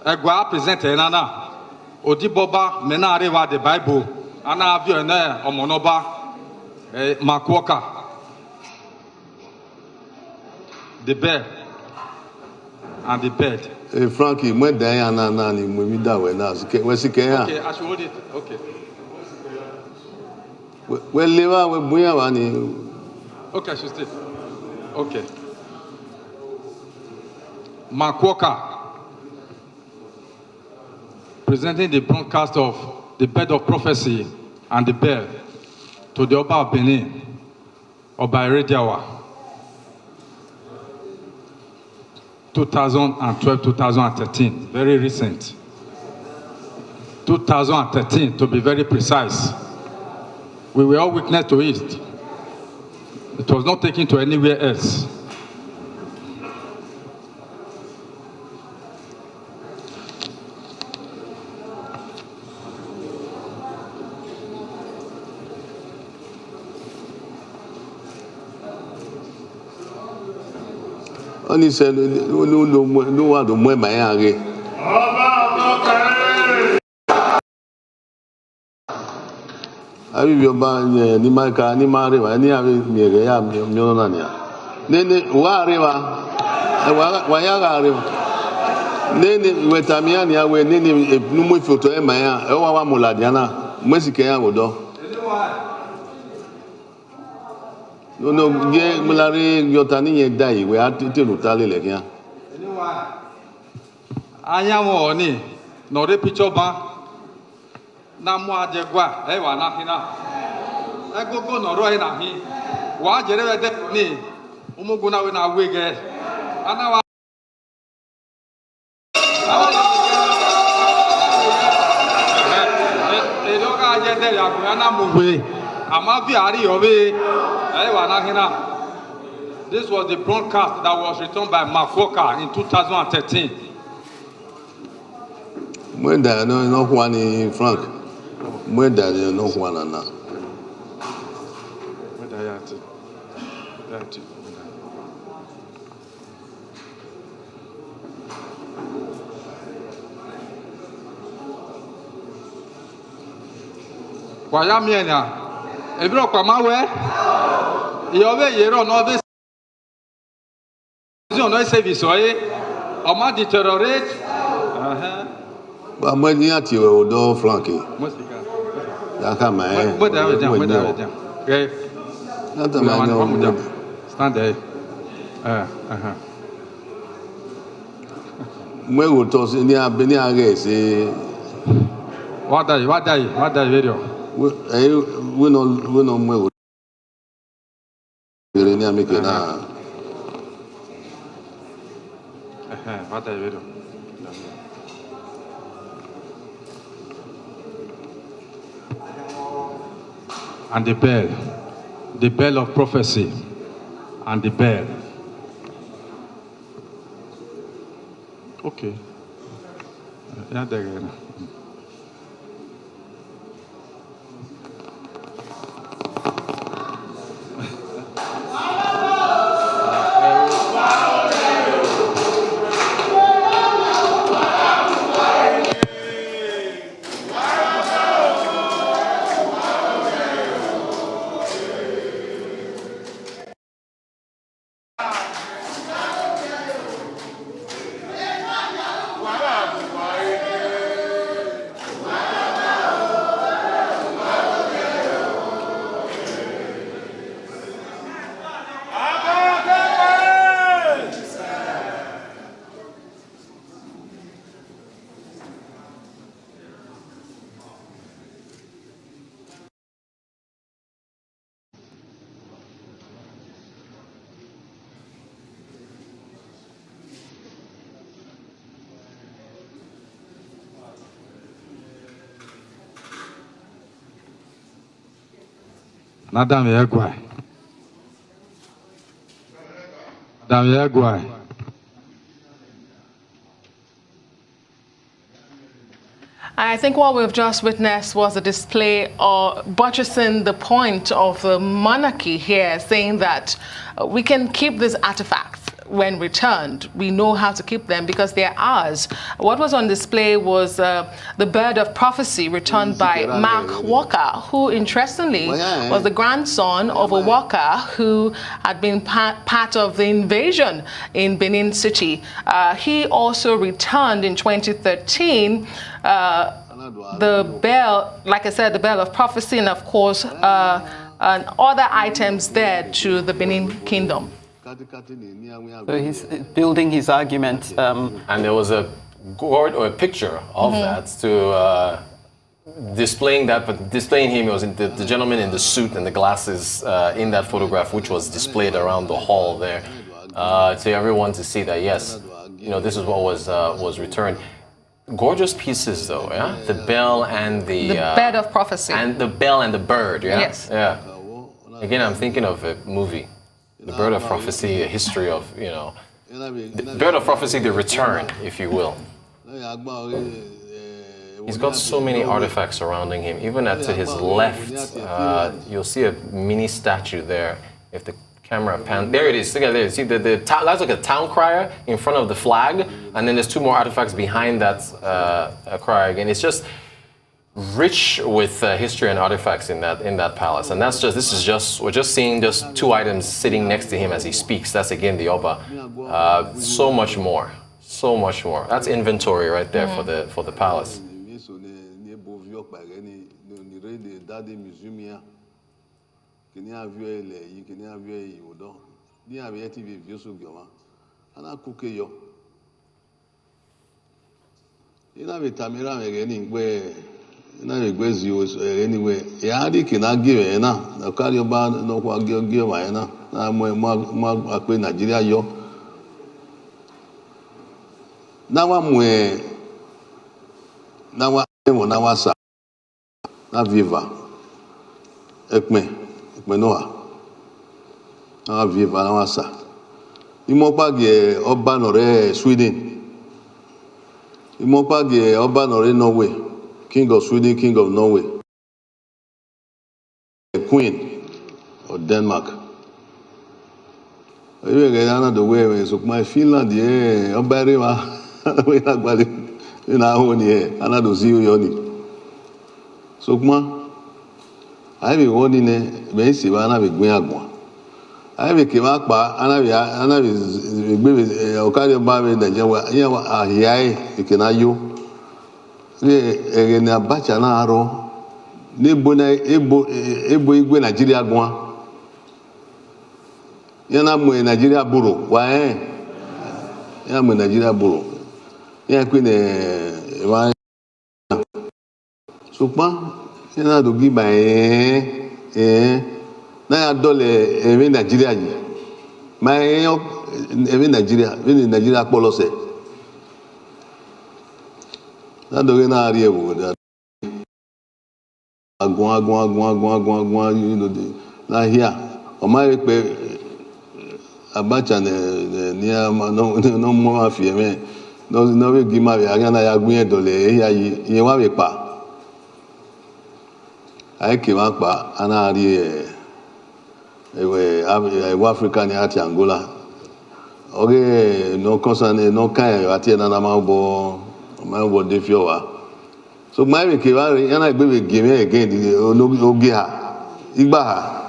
C: I go present Nana. Odiboba Menare wa the Bible. Ana avio ne Omonoba Mark Walker. The bed and the bed.
E: Hey Frankie, when Diana Nani Mumida when I was okay, I
C: should hold it. Okay.
E: Well, Leva, we Buyawani.
C: Okay, I should stay. Okay. Mark Walker presenting the broadcast of the bed of prophecy and the bell to the Oba of Benin, Oba Erediawa, 2012-2013, very recent. 2013, to be very precise. We were all witness to it. It was not taken to anywhere else.
E: Only said, no one to move my area. I will be about Nimaka, Nimari, any of Mionania. Nene, Wariva, Wayaga River. Nene, Wetamiania, where Nene, Numufu to Emaya, Owa Muladiana, Messicana Wodo. No, Mulari, Yotani, die, we are to Tali Legia.
C: I am only, no picture ba. Namwa Jagua, Ewa Nahina. I go no Roy Nahi. Why Jerry Depney, Umuguna when I wig it. And now this was the broadcast that was returned by Mark Walker in 2013.
E: When there no one in Frank. When there is no one and now.
C: Kwayamienya, ebiro kwamawe, iyobe yero no this On a service, soyez. On m'a dit terroriste.
E: Bah, moi, il y a tiré au dos flanqué.
C: Moi, c'est ça.
E: D'accord,
C: Moi, stand there.
E: Moi, au temps, il y a Benin arrêt, c'est.
C: What video?
E: We no moi. Benin America na.
C: What video? And the bell of prophecy, and the bell. Okay. Yeah, there you go. Madame Yagwai.
A: I think what we've just witnessed was a display or buttressing the point of the monarchy here, saying that we can keep these artifacts when returned. We know how to keep them because they're ours. What was on display was the bird of prophecy returned by Mark Walker, who interestingly was the grandson of a Walker who had been part of the invasion in Benin City. He also returned in 2013 the bell, like I said, the bell of prophecy, and of course and other items there to the Benin Kingdom.
B: So he's building his argument.
F: And there was a gourd or a picture of that to displaying that, but displaying him, it was the gentleman in the suit and the glasses in that photograph, which was displayed around the hall there, to everyone to see that, yes, you know, this is what was returned. Gorgeous pieces, though, yeah? The bell and the
A: bed of prophecy.
F: And the bell and the bird, yeah?
A: Yes.
F: Yeah. Again, I'm thinking of a movie. The Bird of Prophecy, a history of, you know, the Bird of Prophecy, the return, if you will. He's got so many artifacts surrounding him. Even to his left, you'll see a mini statue there. If the camera pan, there it is. Look at there. See that's like a town crier in front of the flag, and then there's two more artifacts behind that crier again. It's just rich with history and artifacts in that palace, and we're just seeing just two items sitting next to him as he speaks. That's again the Oba. So much more. That's inventory right there for the palace.
E: Anyway, yadi kina give na carry ba no kwa give na mo akpe Nigeria yo na wa mwe na wa mo na wa sa na viva ekme noa na viva na wa sa imo pa ge oba no re Sweden imo pa ge oba no re Norway, King of Sweden, King of Norway, Queen of Denmark. You get the way so my Finland yeah, obere wa we na gbali na ho ni e ana do see you ni. So kuma I be woni ne be si ba na be gbin agbon. I became up by Anna is Okario Baby, Nigeria, Ahiai, you can you. In a bachanaro, Nibune, Ebo Igwe Nigeria Gua. Yanam Nigeria Buru, why? Yam Nigeria Buru. Yaquin Supa, Yana to give my na dole emi Nigeria yi ma emi Nigeria polose na do na ari ewo agun you know na here o ma re pe Abacha ni no mo afi eme no we gi ma ya na ya gun edole ya yi wa we pa ai ke wa pa ana ari Africa ni ati Angola. Okay, no concern, no kind ati na ma bo defio wa. So my we ke wa yana gbe we game again oge ha. Igba ha.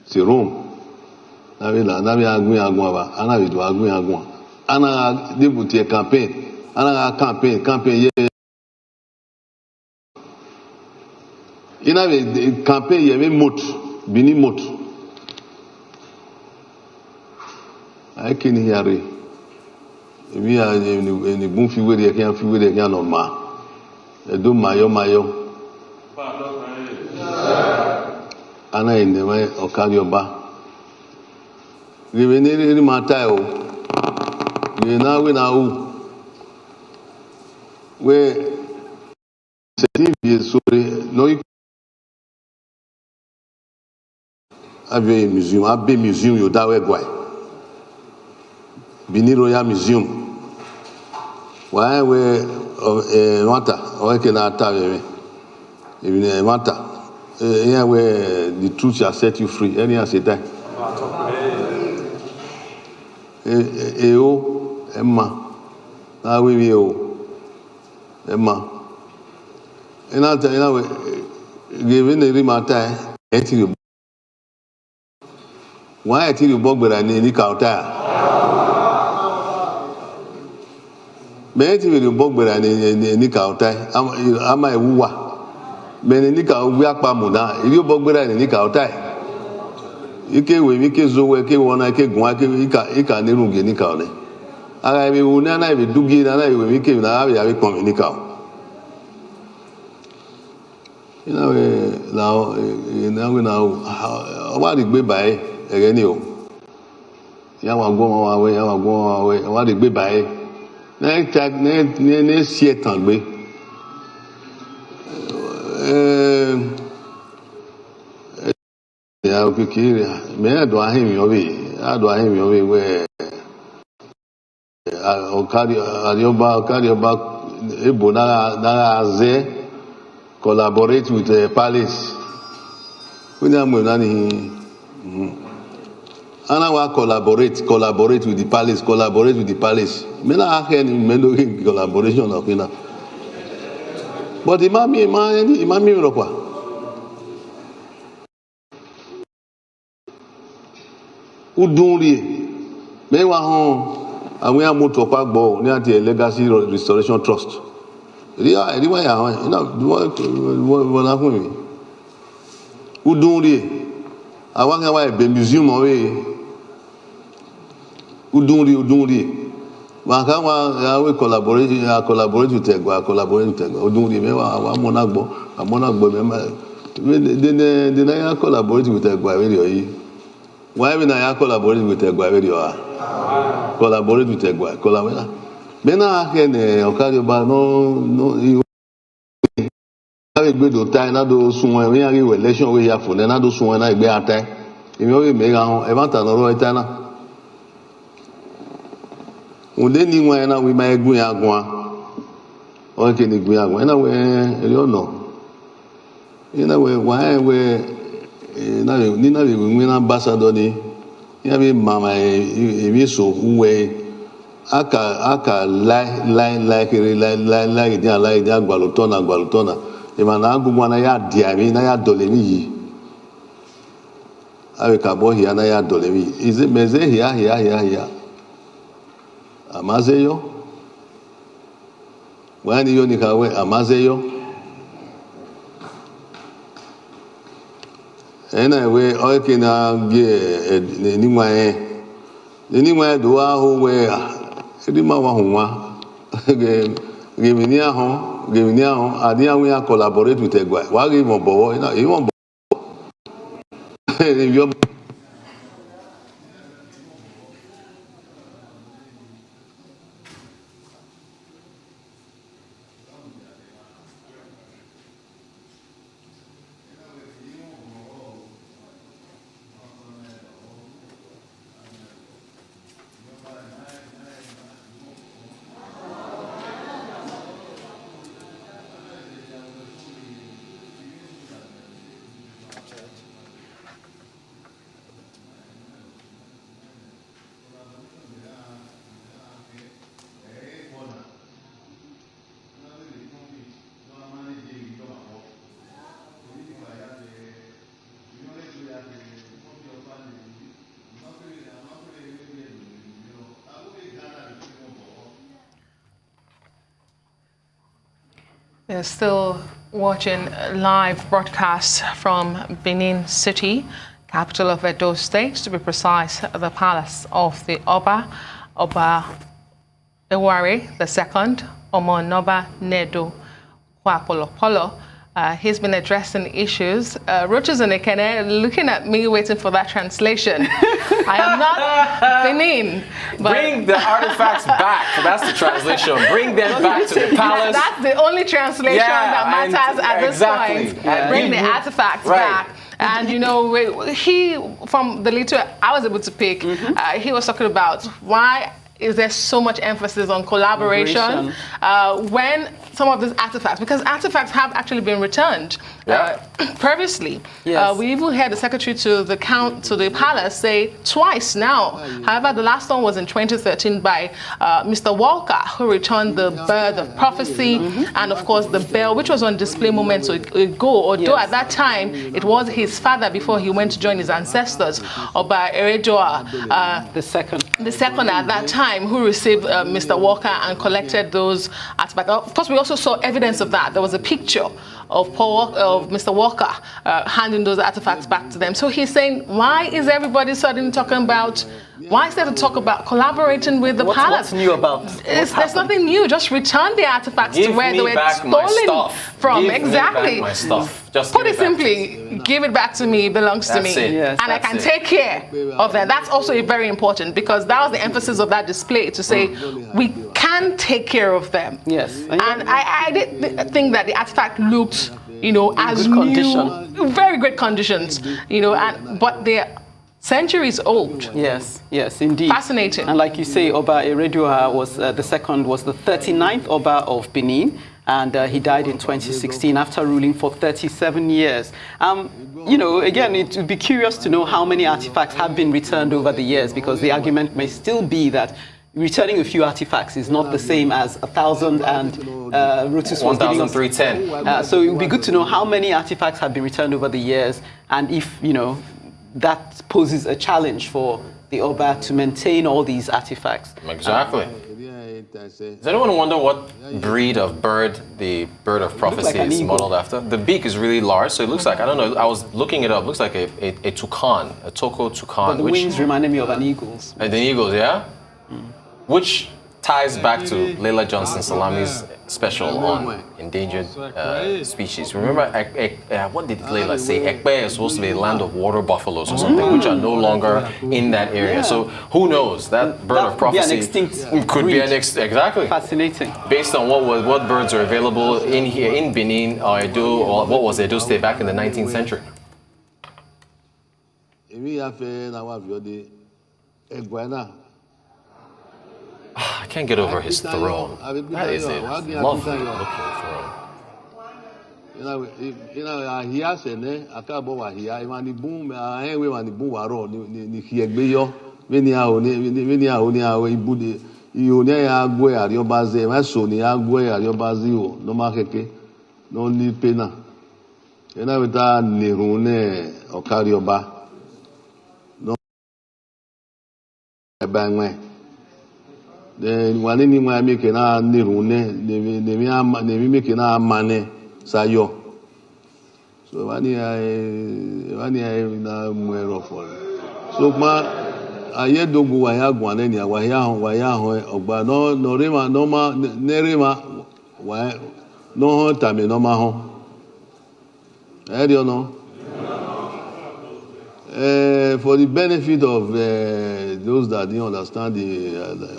E: C'est Rome. Na bi agun ba, ana bi do agun. Ana débuter campaign, ana campaign ye. Ina be campaign ye mot, bini mot. Ai kini yare. Ebi a ni bun fi we de kan normal. E do mayo. Ana inde mai Okarioba. Revenere mata o. We na we c'est bien sobre no ave museum yo da we gwai. Benin Royal Museum. Why we mata o ke na ta we. Even mata here where the truth shall set you free. Any as a time. Emma. Now we Emma. And I'll tell you, given the remata, why I tell you, Bob, but I need to counter. Maybe you Bob, but I need to counter. Am I woo? Menika ubiakpa muda iyo bogbera ni nika otai ike we ike zo we ke wona ike gun ika ni runge nika ole ara ibe wo na ibe dugi na ibe ike na abi abi pon nika ina we na o wa di gbe bae ere ni o ya wa gbon wa we wa di gbe bae na ta ne si etan gbe ya okikiri me ado ahimi obi we Okarioba ebo na aze collaborate with the palace when am we nani ana wa collaborate with the palace me na ahe ni me no collaboration of ina but imami ropa udunri me wa hon àwọn amoto pa gbo ní àti legacy restoration trust ri wa ya hon ina wọ́n na fún mi udunri àwọn kan wa be museum o we udunri wa kan wa we collaborate with Egba udunri me wa amona gbo me de na collaborate with Egba we yi why we na collaborate with Egba we collaborate with Egba collaborate me na ken Okarioba no have gbe do tai na do sunwon we yan election we ya fo na do sunwon na igbe atai emi o me ga hon e ma ta no ro eta na unde ni won na we ma egun agun o ke ni gun agun na we eri ono You know, why we Nina ambassador ni, you know, mama, if so, aka like gwalutona. Imana gumwana ya diami na ya dolemi yi. Awe kabo hiya na ya dolemi. Ize meze hiya. Amazeyo. Wani yo nikawe amazeyo. Anyway, okay na ni mwa duwa ho we edi ma wa hunwa gemini ahun adi awon ya collaborate with egwa wa ri mo bowo ina e won bowo
A: You're still watching live broadcast from Benin City, capital of Edo State, to be precise, the palace of the Oba Eware II, Omo Noba Nedo Kwapolopolo. He's been addressing issues. Roaches and Ekene looking at me waiting for that translation. I am not Benin. But
F: bring the artifacts back. That's the translation. Bring them back to the palace.
A: That's the only translation that matters at this point. Bring the artifacts back. And you know, he, from the little I was able to pick, he was talking about why is there so much emphasis on collaboration when some of these artifacts, because artifacts have actually been returned previously.
B: Yes.
A: We even heard the secretary to the palace say twice now. However, the last one was in 2013 by Mr. Walker, who returned the bird of prophecy and of course the bell, which was on display moments ago, although at that time it was his father before he went to join his ancestors, Oba Erejoa,
B: the second
A: at that time, who received Mr. Walker and collected those artifacts. Of course, we also saw evidence of that. There was a picture of Mr. Walker handing those artifacts back to them. So he's saying, why is everybody suddenly talking about, why is there to talk about collaborating with the palace?
B: What's new about
A: There's nothing new. Just return the artifacts to where they were stolen from. Exactly.
F: Me back my stuff. Just
A: put it simply, give it back to me, it belongs to me.
B: Yes,
A: and I can take care of that. That's also very important, because that was the emphasis of that display, to say we can take care of them.
B: Yes.
A: And I did think that the artifact looked, you know, as
B: good
A: new,
B: condition.
A: very great conditions, you know, but they're centuries old.
B: Yes, indeed.
A: Fascinating.
B: And like you say, Oba Eredua was the second, was the 39th Oba of Benin, and he died in 2016 after ruling for 37 years. You know, again, it would be curious to know how many artifacts have been returned over the years, because the argument may still be that returning a few artifacts is not the same as 1,000 and Rotus was
F: 1,310.
B: So it would be good to know how many artifacts have been returned over the years, and if, you know, that poses a challenge for the Oba to maintain all these artifacts.
F: Exactly. Does anyone wonder what breed of bird the bird of prophecy
B: like
F: is modeled after? The beak is really large, so it looks like, I don't know, I was looking it up, it looks like a toucan, a toko toucan.
B: But the wings reminded me of an eagle's.
F: The eagles, yeah? Which ties back to Leila Johnson Salami's special on endangered species. Remember, what did Leila say? Ekpe is supposed to be a land of water buffaloes or something, which are no longer in that area.
B: Yeah.
F: So who knows? That bird of prophecy could be an extinct. Exactly.
B: Fascinating.
F: Based on what birds are available in here in Benin or Edo, or what was Edo State back in the 19th century. I can't get over his throne. That is a lovely looking throne.
E: ahia sene akabo wa ahia imani bun ahenwe mani bun waro ni kiegbeyo veni aho ibude iyo ni agwe ariobaze maso ni agwe ariobaze o no makeke no ni pena ena weta nirune okarioba no ebanwe de wani ni ma mi ke na nirune ne mi ke na amane sayo so wani na mwero for so ma ayedogu wa ya gwan ni wa ya ho ogba no rema no ma nerema wa no ho tami no ma ho no for the benefit of those that didn't understand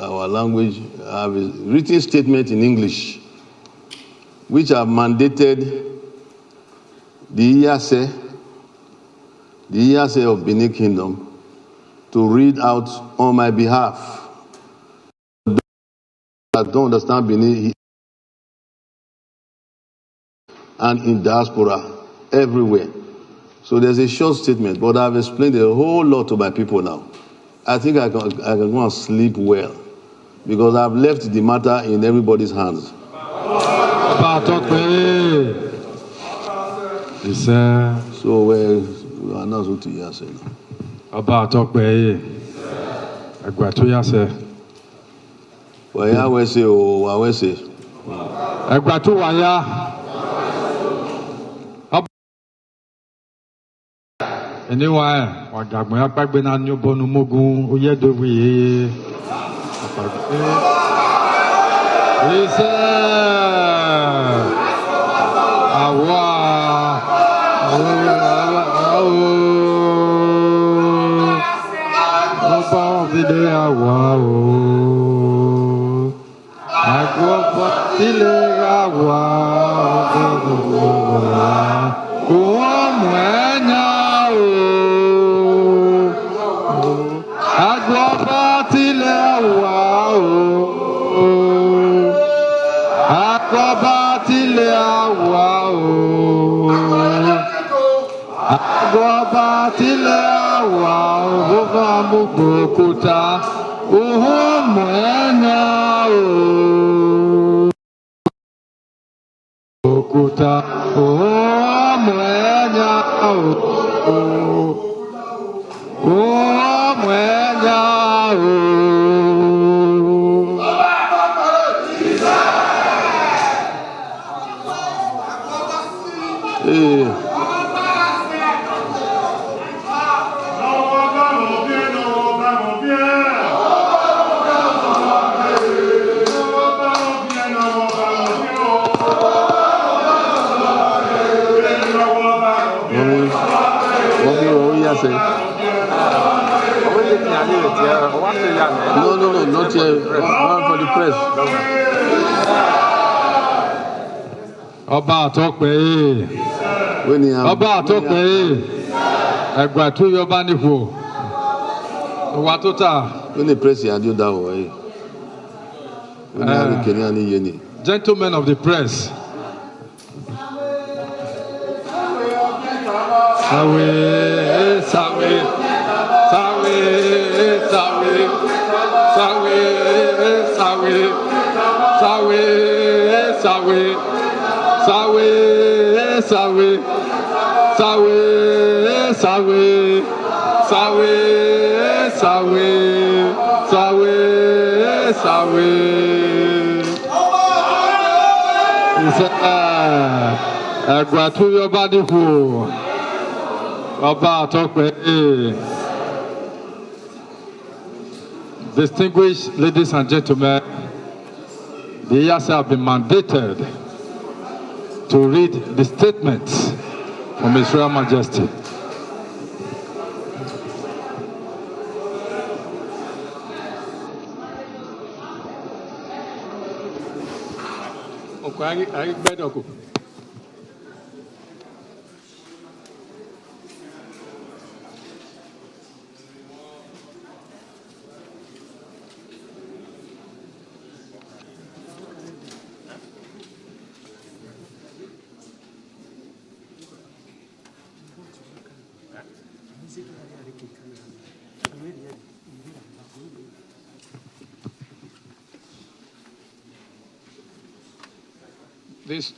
E: our language, I have a written statement in English which have mandated the Iyase of Benin Kingdom to read out on my behalf. I don't understand Benin and in diaspora everywhere. So there's a short statement, but I've explained a whole lot to my people now. I think I can go and sleep well because I've left the matter in everybody's hands. So we announce what you say now.
C: About Okwe, Aguatuyase.
E: Well, I will say, oh, I will say.
C: Aguatuaya. Anyway, Wagagma Bagbena Newbonu Mogun, Uyedowi. He said, Awa. No, not yet. One for the press. Ọba àtọ́pẹ́ ọba àtọ́pẹ́ ẹgbà tó yọba nípò ọwà tó tà.
E: When the press yà dé dáwọ̀ ẹ̀ when the harry kenya ni yé ni.
C: Gentlemen of the press. Ẹgbà tó yọba nípò ọba àtọ́pẹ́. Distinguished ladies and gentlemen, the Iyase have been mandated to read the statement from His Royal Majesty. This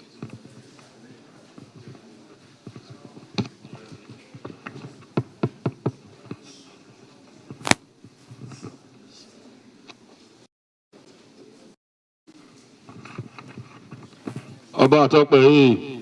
C: Ọba àtọ́pẹ́ yìí.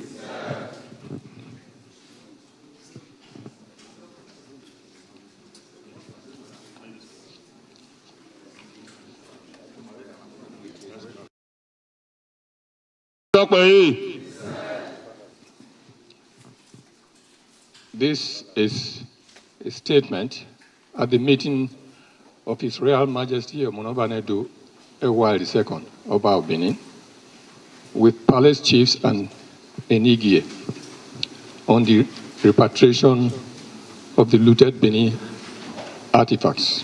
C: This is a statement at the meeting of His Royal Majesty Omonobanedo Ewuari II, Oba of Benin, with palace chiefs and Enigie on the repatriation of the looted Benin artifacts.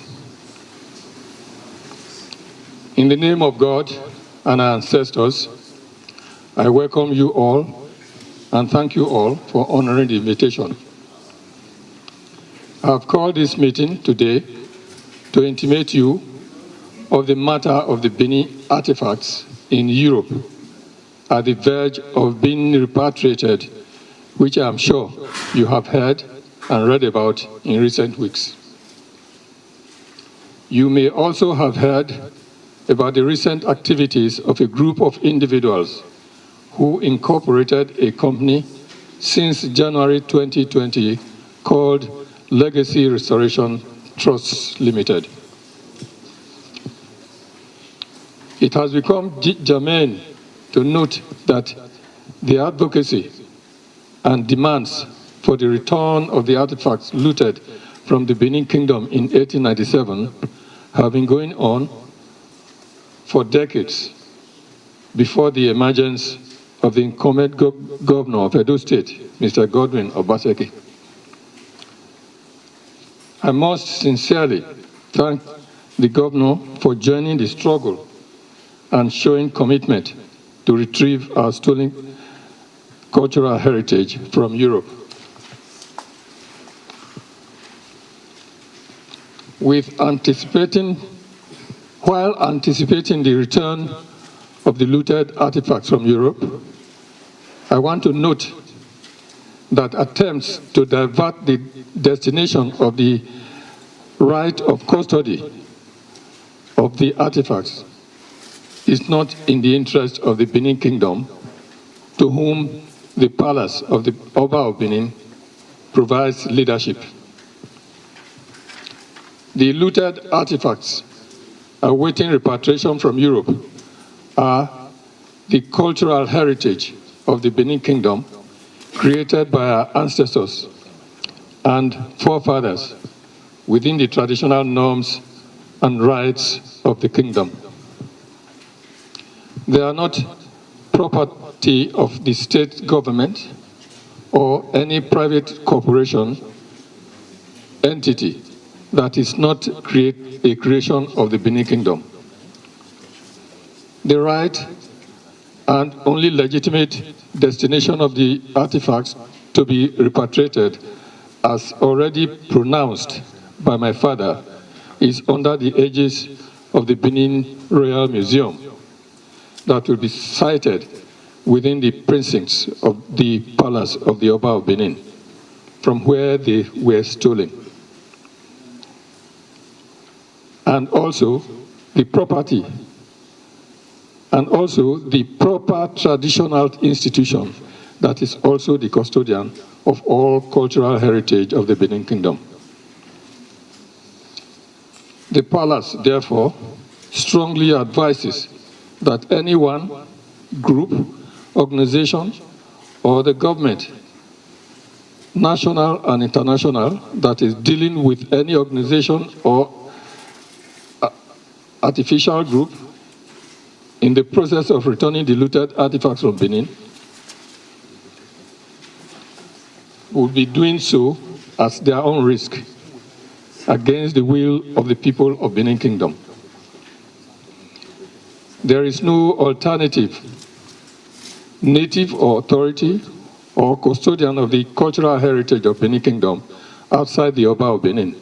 C: In the name of God and our ancestors, I welcome you all and thank you all for honoring the invitation. I have called this meeting today to intimate you of the matter of the Benin artifacts in Europe at the verge of being repatriated, which I am sure you have heard and read about in recent weeks. You may also have heard about the recent activities of a group of individuals who incorporated a company since January 2020 called Legacy Restoration Trust Limited. It has become germane to note that the advocacy and demands for the return of the artifacts looted from the Benin Kingdom in 1897 have been going on for decades before the emergence of the incumbent governor of Edo State, Mr. Godwin Obaseki. I must sincerely thank the governor for joining the struggle and showing commitment to retrieve our stolen cultural heritage from Europe. While anticipating the return of the looted artifacts from Europe, I want to note that attempts to divert the destination of the right of custody of the artifacts is not in the interest of the Benin Kingdom, to whom the palace of the Oba of Benin provides leadership. The looted artifacts awaiting repatriation from Europe are the cultural heritage of the Benin Kingdom created by our ancestors and forefathers within the traditional norms and rights of the kingdom. They are not property of the state government or any private corporation entity that is not a creation of the Benin Kingdom. The right and only legitimate destination of the artifacts to be repatriated, as already pronounced by my father, is under the aegis of the Benin Royal Museum that will be sited within the precincts of the palace of the Oba of Benin, from where they were stolen. And also the property, and also the proper traditional institution that is also the custodian of all cultural heritage of the Benin Kingdom. The palace, therefore, strongly advises that anyone, group, organization, or the government, national and international, that is dealing with any organization or artificial group in the process of returning the looted artifacts from Benin will be doing so at their own risk against the will of the people of Benin Kingdom. There is no alternative native authority or custodian of the cultural heritage of Benin Kingdom outside the Oba of Benin,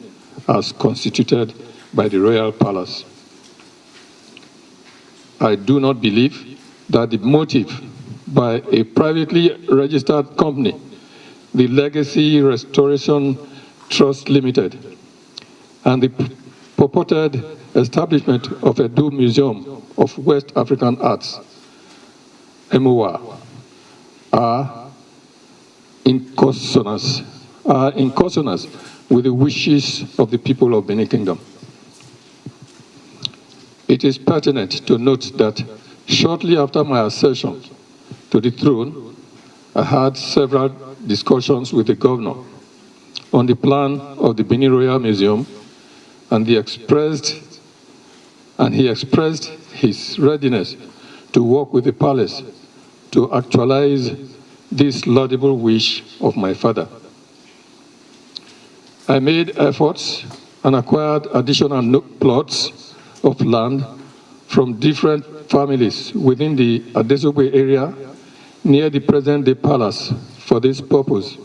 C: as constituted by the Royal Palace. I do not believe that the motive
G: by a privately registered company, the Legacy Restoration Trust Limited, and the purported establishment of a Edo Museum of West African Arts, MOA, are in consonance with the wishes of the people of Benin Kingdom. It is pertinent to note that shortly after my accession to the throne, I had several discussions with the governor on the plan of the Benin Royal Museum, and he expressed his readiness to work with the palace to actualize this laudable wish of my father. I made efforts and acquired additional plots of land from different families within the Adesogbe area near the present-day palace for this purpose.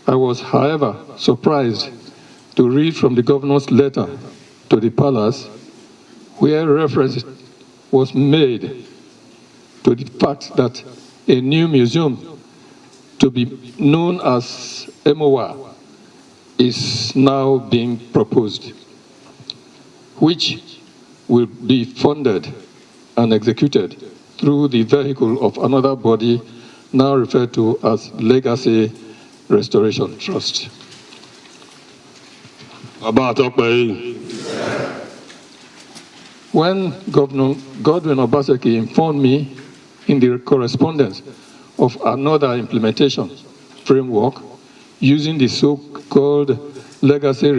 G: I was, however, surprised to read from the governor's letter to the palace, where reference was made to the fact that a new museum to be known as MOA is now being proposed, which will be funded and executed through the vehicle of another body now referred to as Legacy Restoration Trust. When Governor Godwin Obaseki informed me in the correspondence of another implementation framework using the so-called Legacy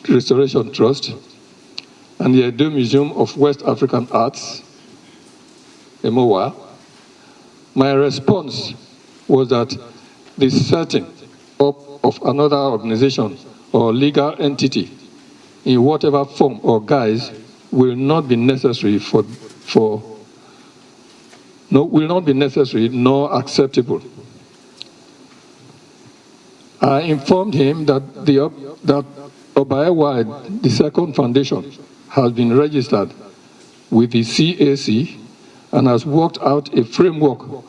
G: Restoration Trust and the Edo Museum of West African Arts, MOA, my response was that the setting up of another organization or legal entity in whatever form or guise will not be necessary nor acceptable. I informed him that Obaewa, the second foundation, has been registered with the CAC and has worked out a framework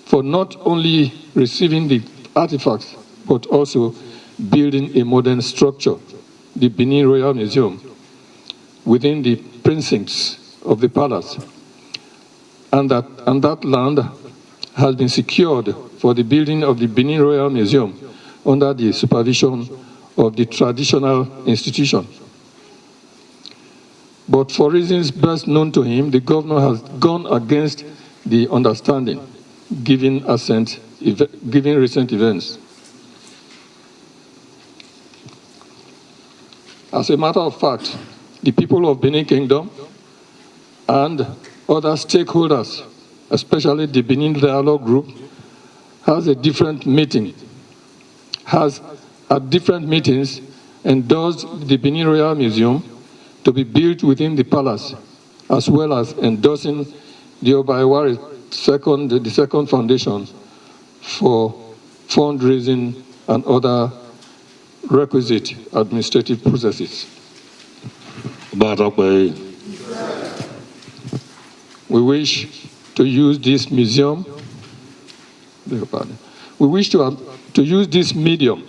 G: for not only receiving the artifacts, but also building a modern structure, the Benin Royal Museum, within the precincts of the palace. And that land has been secured for the building of the Benin Royal Museum under the supervision of the traditional institution. But for reasons best known to him, the governor has gone against the understanding given recent events. As a matter of fact, the people of Benin Kingdom and other stakeholders, especially the Benin Dialogue Group, has at different meetings endorsed the Benin Royal Museum to be built within the palace, as well as endorsing the Obaewa the second foundation for fundraising and other requisite administrative processes. We wish to use this museum, we wish to use this medium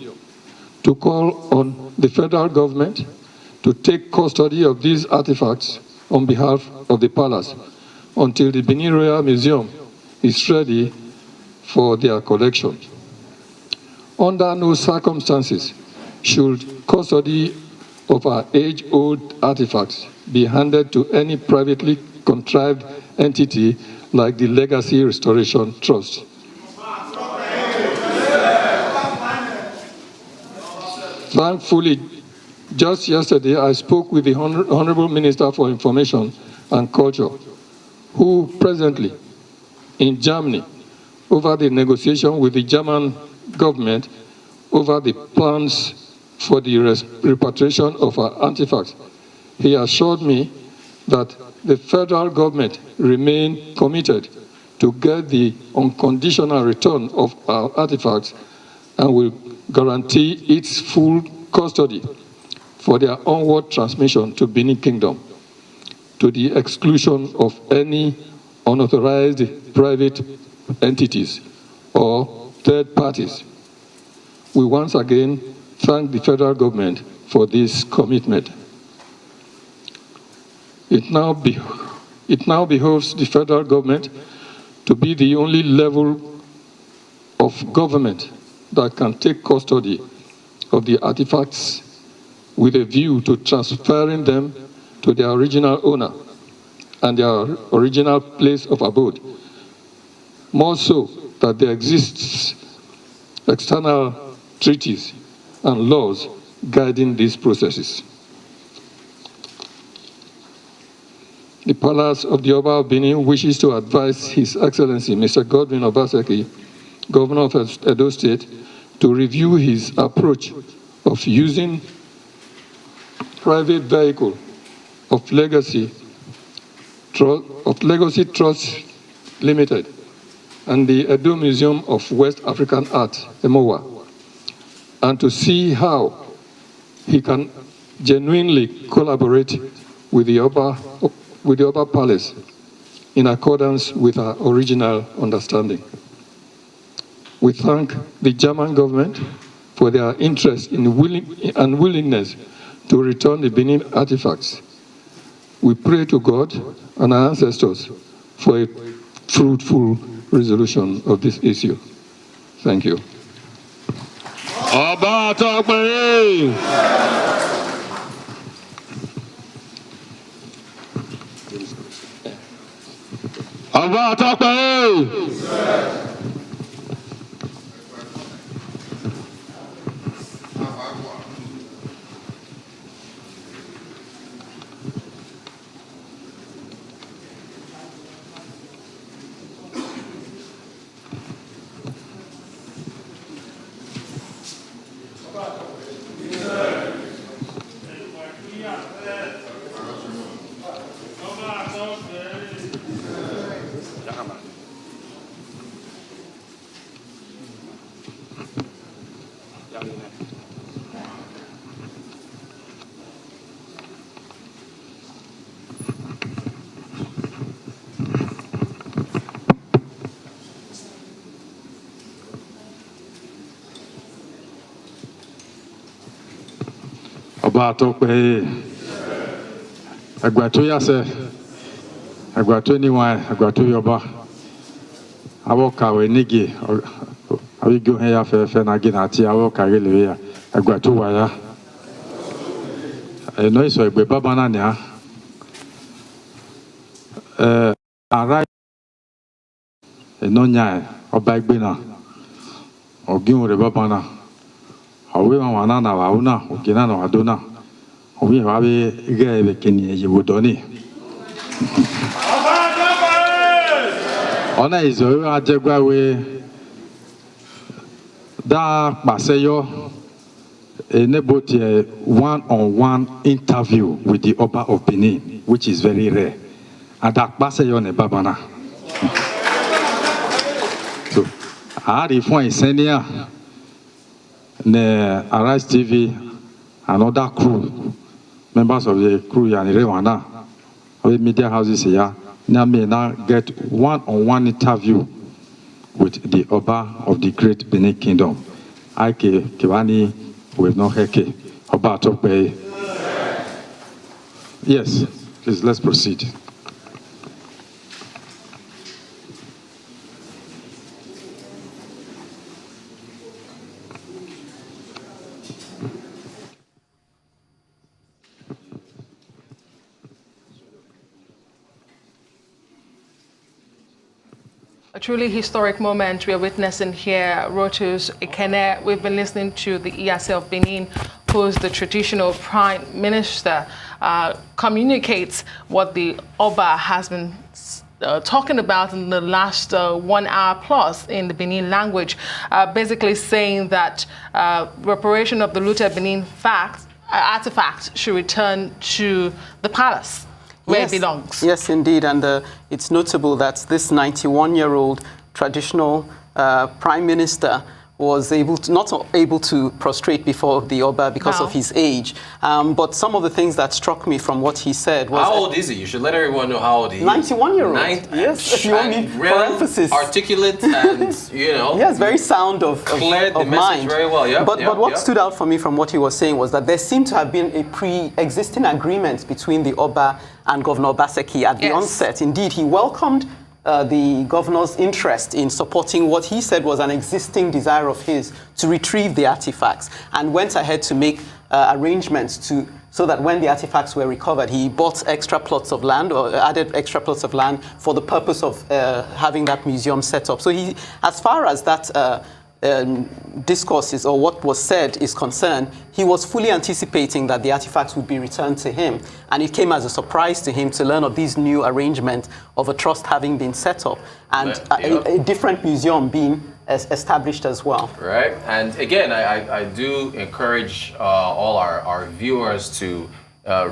G: to call on the federal government to take custody of these artifacts on behalf of the palace until the Benin Royal Museum is ready for their collection. Under no circumstances should custody of our age-old artifacts be handed to any privately contrived entity like the Legacy Restoration Trust. Thankfully, just yesterday, I spoke with the Honorable Minister for Information and Culture, who presently in Germany, over the negotiation with the German government over the plans for the repatriation of our artifacts. He assured me that the federal government remains committed to get the unconditional return of our artifacts and will guarantee its full custody for their onward transmission to Benin Kingdom, to the exclusion of any unauthorized private entities or third parties. We once again thank the federal government for this commitment. It now behoves the federal government to be the only level of government that can take custody of the artifacts with a view to transferring them to their original owner and their original place of abode. More so that there exists external treaties and laws guiding these processes. The Palace of the Oba of Benin wishes to advise His Excellency Mr. Godwin Obaseki, Governor of Edo State, to review his approach of using private vehicle of Legacy Trust Limited and the Edo Museum of West African Art, EMOWA, and to see how he can genuinely collaborate with the Oba Palace in accordance with our original understanding. We thank the German government for their interest and willingness to return the Benin artifacts. We pray to God and our ancestors for a fruitful resolution of this issue. Thank you.
H: Abatokwe Agwatu Yase Agwatu Niwa Agwatu Yoba Awoka Wenigi Awigo Heya Fefe Naginati Awoka Gilea Agwatu Waya no iso egbe baba na nia ara enonya oba egbe na ogun re baba na awe ma wana na wa una ogina na wadona obi wa be ge be kini ejibodoni ona izo ajegwa we da paseyo enabled a one-on-one interview with the Oba of Benin, which is very rare. And that paseyo ne babana. So, I had a phone senior ne Arise TV, another crew, members of the crew and Rewana, with media houses here, now may now get one-on-one interview with the Oba of the Great Benin Kingdom. Ike Kiwani with no heke about Okwe. Yes, please let's proceed.
A: A truly historic moment we are witnessing here. Rotus Ikene, we've been listening to the EAC of Benin, who's the traditional prime minister, communicates what the Oba has been talking about in the last 1 hour plus in the Benin language, basically saying that reparation of the looted Benin artifact should return to the palace, where it belongs.
B: Yes, indeed. And it's notable that this 91-year-old traditional prime minister was not able to prostrate before the Oba because of his age. But some of the things that struck me from what he said was...
F: How old is he? You should let everyone know how old he is.
B: 91-year-old. Yes, if you want me for emphasis.
F: Articulate and, you know...
B: Yes, very sound of
F: cleared the message
B: mind.
F: very well, yeah.
B: But what stood out for me from what he was saying was that there seemed to have been a pre-existing agreement between the Oba and Governor Obaseki at the onset. Indeed, he welcomed the governor's interest in supporting what he said was an existing desire of his to retrieve the artifacts, and went ahead to make arrangements so that when the artifacts were recovered, he bought extra plots of land or added extra plots of land for the purpose of having that museum set up. So he, as far as that discourses or what was said is concerned, he was fully anticipating that the artifacts would be returned to him, and it came as a surprise to him to learn of these new arrangements of a trust having been set up and a different museum being established as well.
F: Right, and again, I do encourage all our viewers to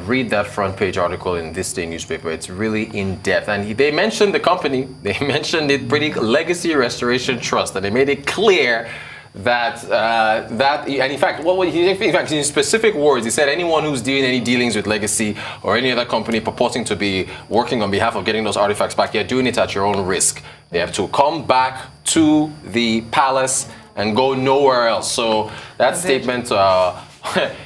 F: read that front page article in This Day newspaper. It's really in depth, and they mentioned the company. They mentioned it, pretty Legacy Restoration Trust, and they made it clear that and in fact, in specific words, he said anyone who's doing any dealings with Legacy or any other company purporting to be working on behalf of getting those artifacts back, you're doing it at your own risk. They have to come back to the palace and go nowhere else. So that statement.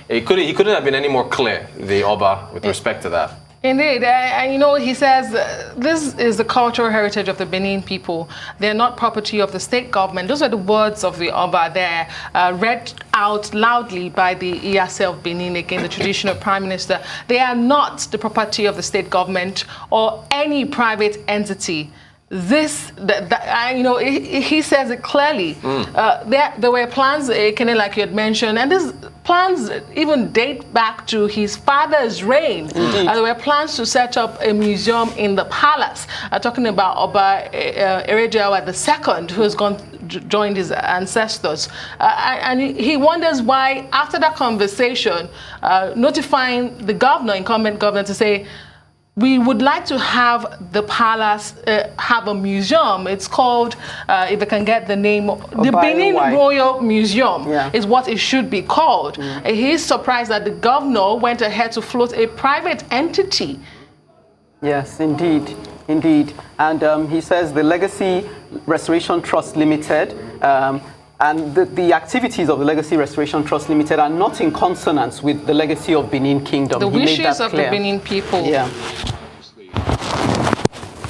F: He couldn't have been any more clear, the Oba, with respect to that.
A: Indeed, and you know, he says this is the cultural heritage of the Benin people. They're not property of the state government. Those are the words of the Oba there, read out loudly by the Iyase of Benin, again, the traditional prime minister. They are not the property of the state government or any private entity. This, you know, he says it clearly. There were plans, kind of like you had mentioned, and these plans even date back to his father's reign. There were plans to set up a museum in the palace. Talking about Oba Erejawa II, who has joined his ancestors. And he wonders why, after that conversation, notifying the governor, incumbent governor, to say, we would like to have the palace have a museum. It's called, if I can get the name, the Benin Royal Museum is what it should be called. He's surprised that the governor went ahead to float a private entity.
B: Yes, indeed, indeed. And he says the Legacy Restoration Trust Limited and the activities of the Legacy Restoration Trust Limited are not in consonance with the legacy of Benin Kingdom.
A: The wishes of the Benin people.
B: Yeah.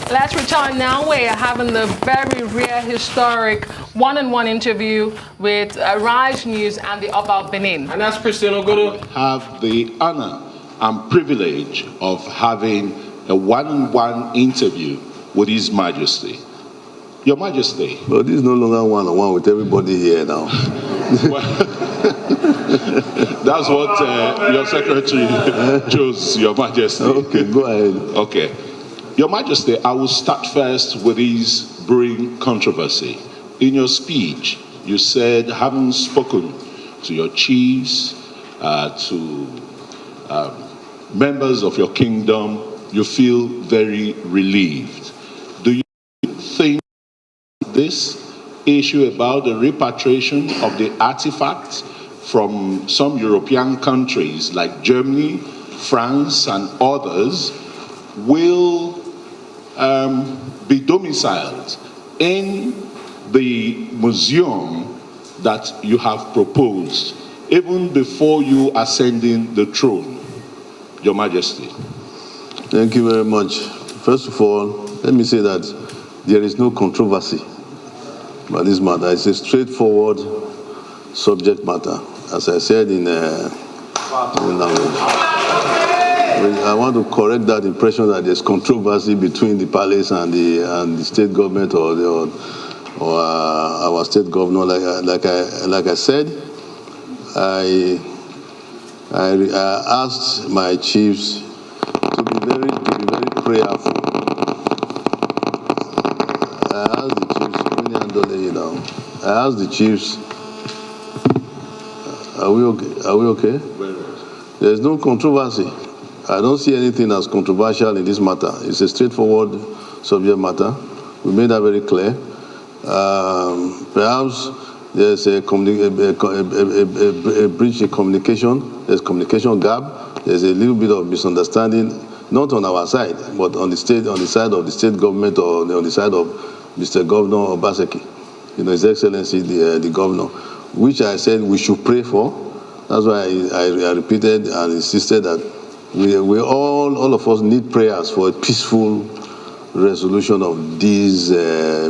A: Let's return now. We are having the very rare, historic one-on-one interview with Rise News and the Oba of Benin.
F: And that's Christian Ogodo.
I: Have the honor and privilege of having a one-on-one interview with His Majesty. Your Majesty.
E: But this is no longer one-on-one with everybody here now.
I: That's what your secretary chose, Your Majesty.
E: Okay, go ahead.
I: Okay. Your Majesty, I will start first with this brewing controversy. In your speech, you said, having spoken to your chiefs, to members of your kingdom, you feel very relieved. Do you think this issue about the repatriation of the artifacts from some European countries like Germany, France, and others will be domiciled in the museum that you have proposed, even before you ascending the throne, Your Majesty?
E: Thank you very much. First of all, let me say that there is no controversy about this matter. It's a straightforward subject matter. As I said in I want to correct that impression that there's controversy between the palace and the state government or our state governor. Like I said, I asked my chiefs to be very prayerful. I asked the chiefs, are we okay? There's no controversy. I don't see anything as controversial in this matter. It's a straightforward subject matter. We made that very clear. Perhaps There's a breach in communication. There's communication gap. There's a little bit of misunderstanding, not on our side, but on the side of the state government, or on the side of Mr. Governor Obaseki, His Excellency the Governor, which I said we should pray for. That's why I repeated and insisted that we all of us need prayers for a peaceful resolution of this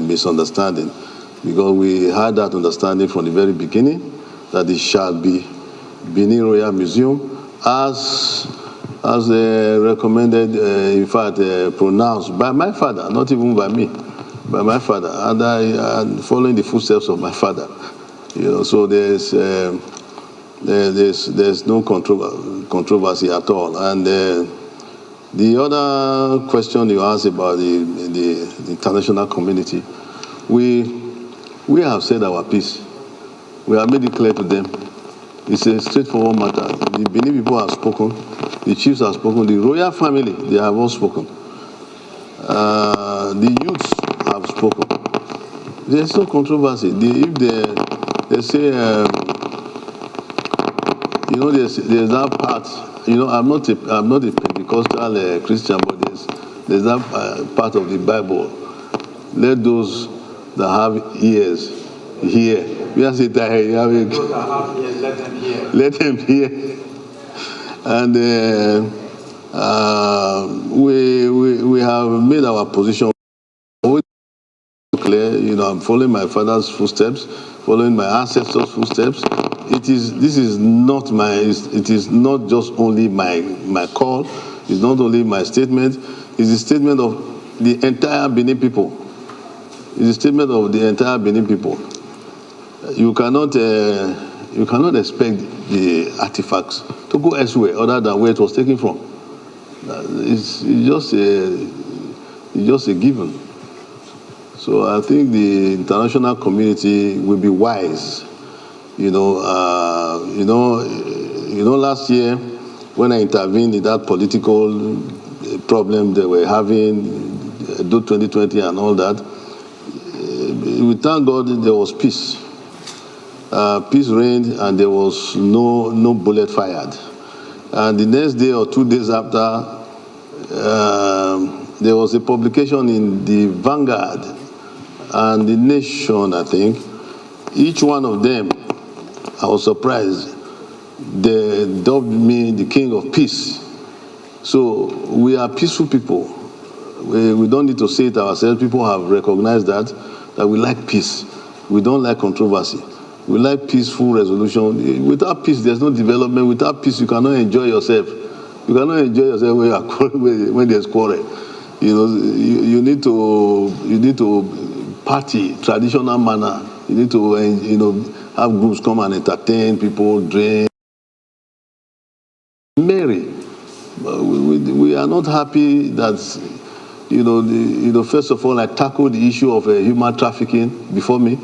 E: misunderstanding, because we had that understanding from the very beginning that it shall be Benin Royal Museum as recommended, in fact, pronounced by my father, not even by me, by my father, and I following the footsteps of my father. So there's no controversy at all. And the other question you asked about the international community, we have said our piece. We have made it clear to them. It's a straightforward matter. The Benin people have spoken, the chiefs have spoken, the royal family, they have all spoken. The youths have spoken. There's no controversy. If they say, there's that part. I'm not a Pentecostal Christian, but there's that part of the Bible. Let those that have ears hear. We are saying that those that have ears, let them hear. And we have made our position clear. I'm following my father's footsteps, following my ancestors' footsteps. It is not just only my call. It's not only my statement. It's a statement of the entire Benin people. It's a statement of the entire Benin people. You cannot expect the artifacts to go elsewhere other than where it was taken from. It's just a given. So I think the international community will be wise. Last year when I intervened in that political problem they were having, 2020 and all that, we thank God there was peace. Peace reigned and there was no bullet fired. And the next day or 2 days after, there was a publication in the Vanguard and the Nation, I think. Each one of them, I was surprised, they dubbed me the King of Peace. So we are peaceful people. We don't need to say it ourselves. People have recognized that we like peace. We don't like controversy. We like peaceful resolution. Without peace, there's no development. Without peace, you cannot enjoy yourself. You cannot enjoy yourself when there's quarrel. You need to party traditional manner. You need to have groups come and entertain people, drink, merry. We are not happy that first of all I tackled the issue of human trafficking before me.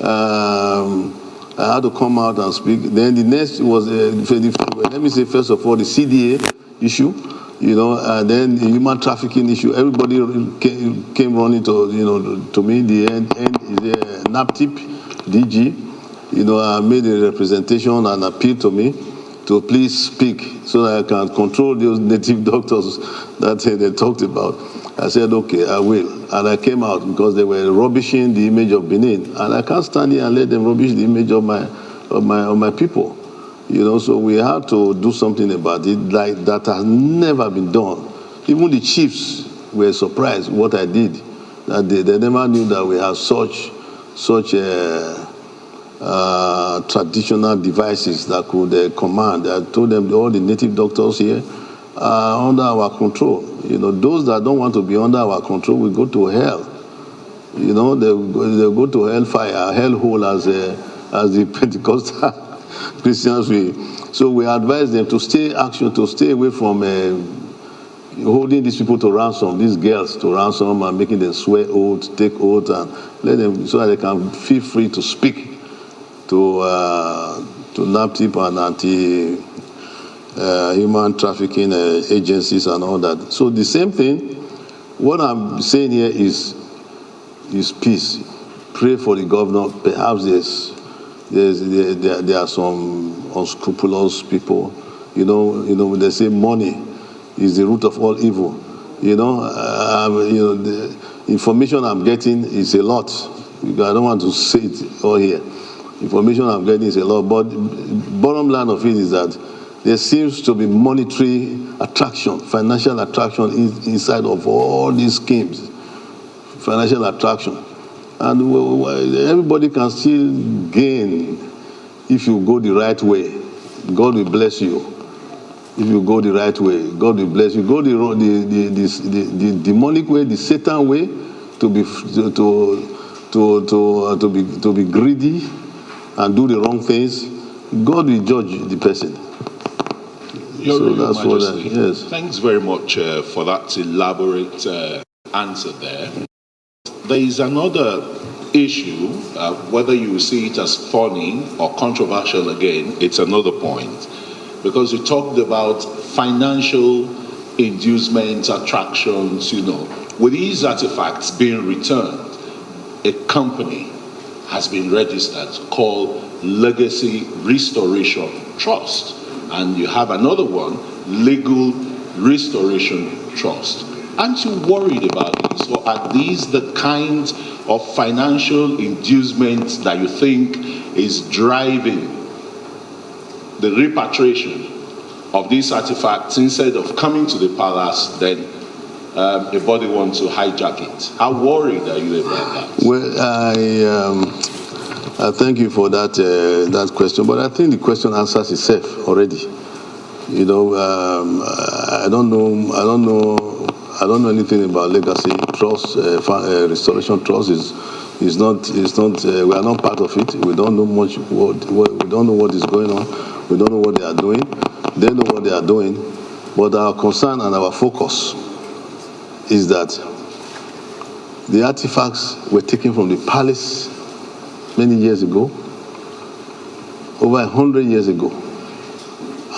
E: I had to come out and speak. Then the next was, let me say first of all, the CDA issue, and then the human trafficking issue. Everybody came running to me. The end is NAPTIP, DG. I made a representation and appeal to me to please speak so that I can control those native doctors that they talked about. I said, okay, I will. And I came out because they were rubbishing the image of Benin. And I can't stand here and let them rubbish the image of my people. So we had to do something about it like that has never been done. Even the chiefs were surprised what I did. That they never knew that we have such traditional devices that could command. I told them all the native doctors here are under our control. Those that don't want to be under our control will go to hell. They'll go to hellfire, hellhole as the Pentecostal Christians will. So we advise them to stay away from holding these people to ransom, these girls to ransom, and making them swear oaths, take oaths, and let them so that they can feel free to speak to NAPTIP and anti-human trafficking agencies and all that. So the same thing, what I'm saying here is peace. Pray for the governor. Perhaps there are some unscrupulous people. You know, they say money is the root of all evil. The information I'm getting is a lot. I don't want to say it all here. Information I'm getting is a lot, but bottom line of it is that there seems to be monetary attraction, financial attraction inside of all these schemes. Financial attraction. And everybody can still gain if you go the right way. God will bless you. If you go the right way, God will bless you. Go the demonic way, the Satan way, to be greedy and do the wrong things. God will judge the person.
I: Your
E: so that's what yes.
I: Thanks very much for that elaborate answer there. There is another issue, whether you see it as funny or controversial again, it's another point. Because you talked about financial inducements, attractions, With these artifacts being returned, a company has been registered called Legacy Restoration Trust. And you have another one, Legal Restoration Trust. Aren't you worried about this? Or are these the kinds of financial inducements that you think is driving the repatriation of these artifacts? Instead of coming to the palace, then the body wants to hijack it? How worried are you about that?
E: Well, I thank you for that question, but I think the question answers itself already. I don't know anything about Legacy Trust, Restoration Trust. It's not. We are not part of it. We don't know much. We don't know what is going on. We don't know what they are doing. They know what they are doing. But our concern and our focus is that the artifacts were taken from the palace many years ago, over 100 years ago.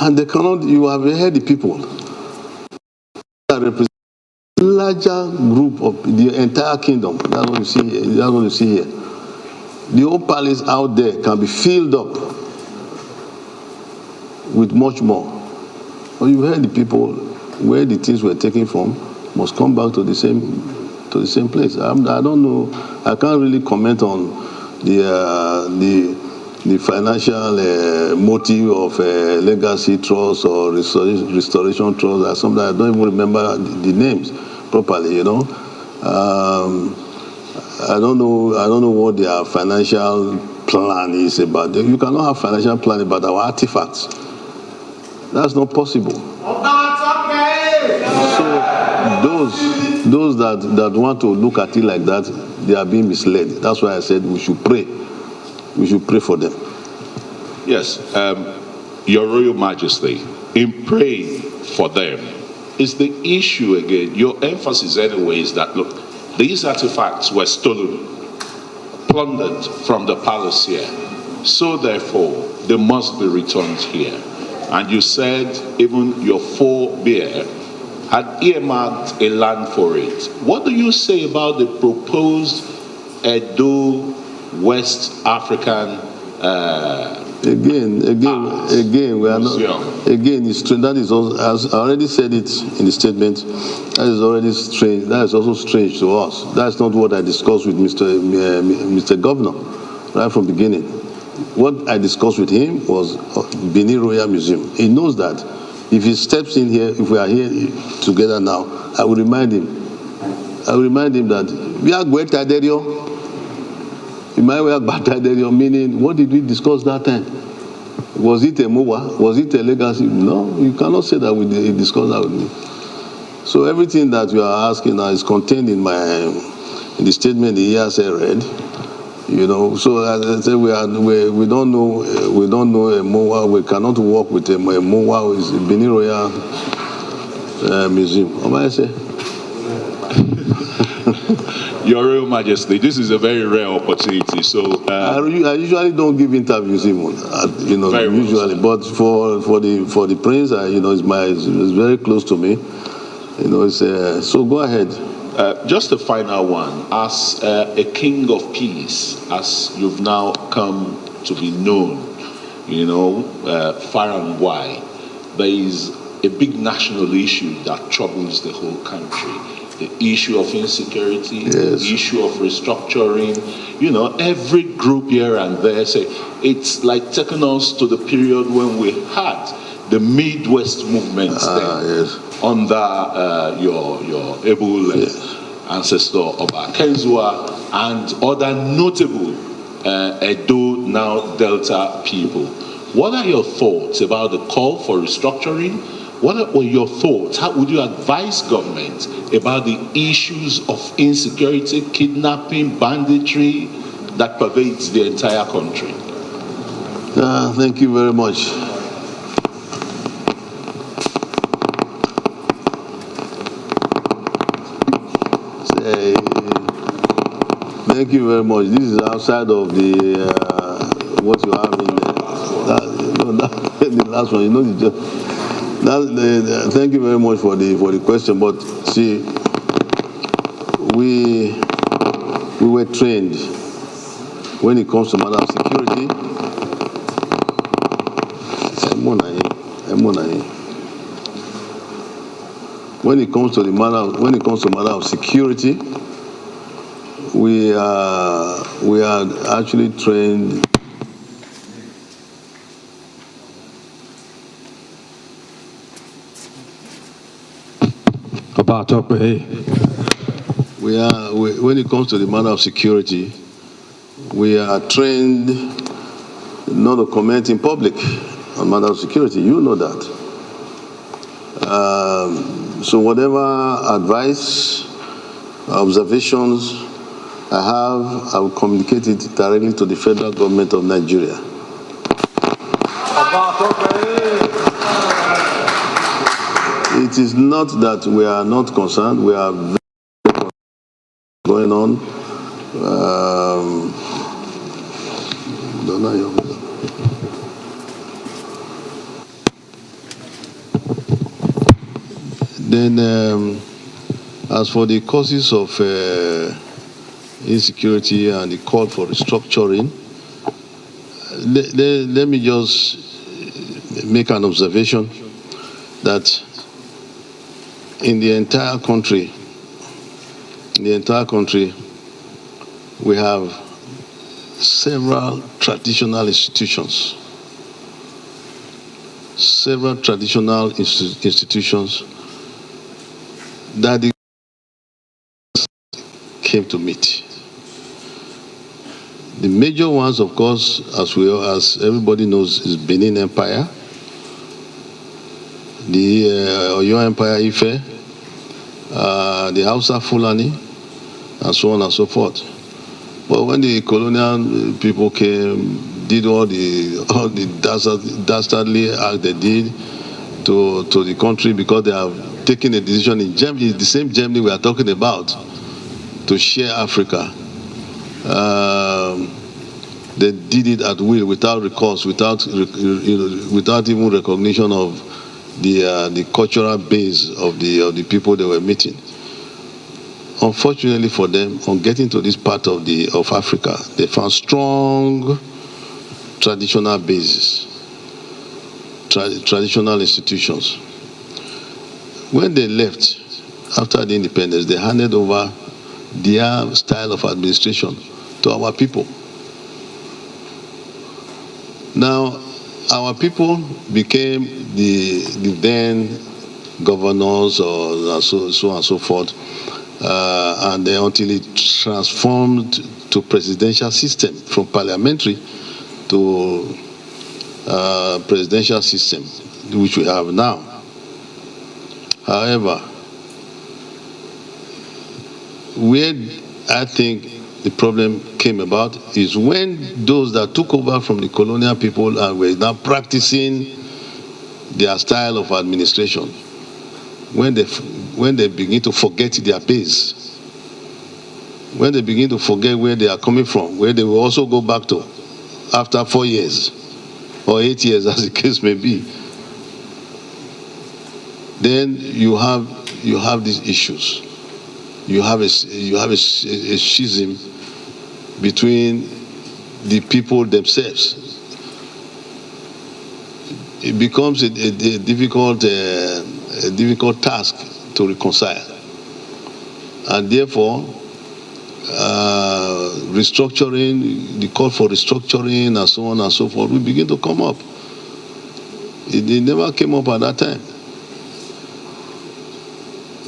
E: And they cannot, you have heard the people that represent a larger group of the entire kingdom. That's what you see here. That's what you see here. The whole palace out there can be filled up with much more. But you heard the people where the things were taken from must come back to the same place. I don't know. I can't really comment on the financial motive of Legacy Trust or Restoration Trust or something. I don't even remember the names properly. I don't know what their financial plan is about. You cannot have financial plan about our artifacts. That's not possible. So those that want to look at it like that, they are being misled. That's why I said we should pray. We should pray for them.
I: Yes, Your Royal Majesty, in praying for them, is the issue again, your emphasis anyway is that, look, these artifacts were stolen, plundered from the palace here, so therefore they must be returned here. And you said even your forebear had earmarked a land for it. What do you say about the proposed Edo West African
E: again, we are not. Again, it's strange. That is also, as I already said it in the statement. That is already strange. That is also strange to us. That's not what I discussed with Mr. Governor right from the beginning. What I discussed with him was Benin Royal Museum. He knows that if he steps in here, if we are here together now, I will remind him. I will remind him that we are going to Aderio. Meaning, what did we discuss that time? Was it a MOA? Was it a legacy? No, you cannot say that we discussed that with me. So everything that you are asking now is contained in the statement the ESA read. So as I said, we don't know a MOA. We cannot work with a MOA. Is Benin Royal Museum. What am I saying?
I: Your Royal Majesty, this is a very rare opportunity. So
E: I usually don't give interviews, even usually, but for the prince, it's very close to me. So go ahead.
I: Just a final one. As a king of peace, as you've now come to be known, far and wide. There is a big national issue that troubles the whole country. The issue of insecurity,
E: Yes.
I: the issue of restructuring, every group here and there say it's like taking us to the period when we had the Midwest movements
E: Yes.
I: under your able ancestor Oba Kenzua and other notable Edo, now Delta people. What are your thoughts about the call for restructuring? What were your thoughts? How would you advise government about the issues of insecurity, kidnapping, banditry that pervades the entire country?
E: Thank you very much. Thank you very much. This is outside of the what you have in there. The last one, thank you very much for the question. But see, we were trained when it comes to matter of security. When it comes to matter of security, we are actually trained. When it comes to the matter of security, we are trained not to comment in public on matter of security. You know that. So whatever advice, observations I will communicate it directly to the federal government of Nigeria. It is not that we are not concerned. We are very going on. Then, as for the causes of insecurity and the call for restructuring, let me just make an observation that in the entire country, we have several traditional institutions. That the came to meet. The major ones, of course, as everybody knows, is Benin Empire, the Oyo Empire Ife, the Hausa Fulani, and so on and so forth. But when the colonial people came, did all the dastardly act they did to the country, because they have taken a decision in Germany, the same Germany we are talking about, to share Africa. They did it at will, without recourse, without even recognition of the cultural base of the people they were meeting. Unfortunately for them, on getting to this part of Africa, they found strong traditional bases, traditional institutions. When they left after the independence, they handed over their style of administration to our people. Now, our people became the then governors or so and so forth, and then until it transformed to presidential system, from parliamentary to presidential system, which we have now. However, where I think the problem came about is when those that took over from the colonial people and were now practicing their style of administration, when they begin to forget their base, when they begin to forget where they are coming from, where they will also go back to after 4 years or 8 years, as the case may be, then you have these issues. You have a schism between the people themselves. It becomes a difficult task to reconcile. And therefore, restructuring, the call for restructuring and so on and so forth will begin to come up. It never came up at that time.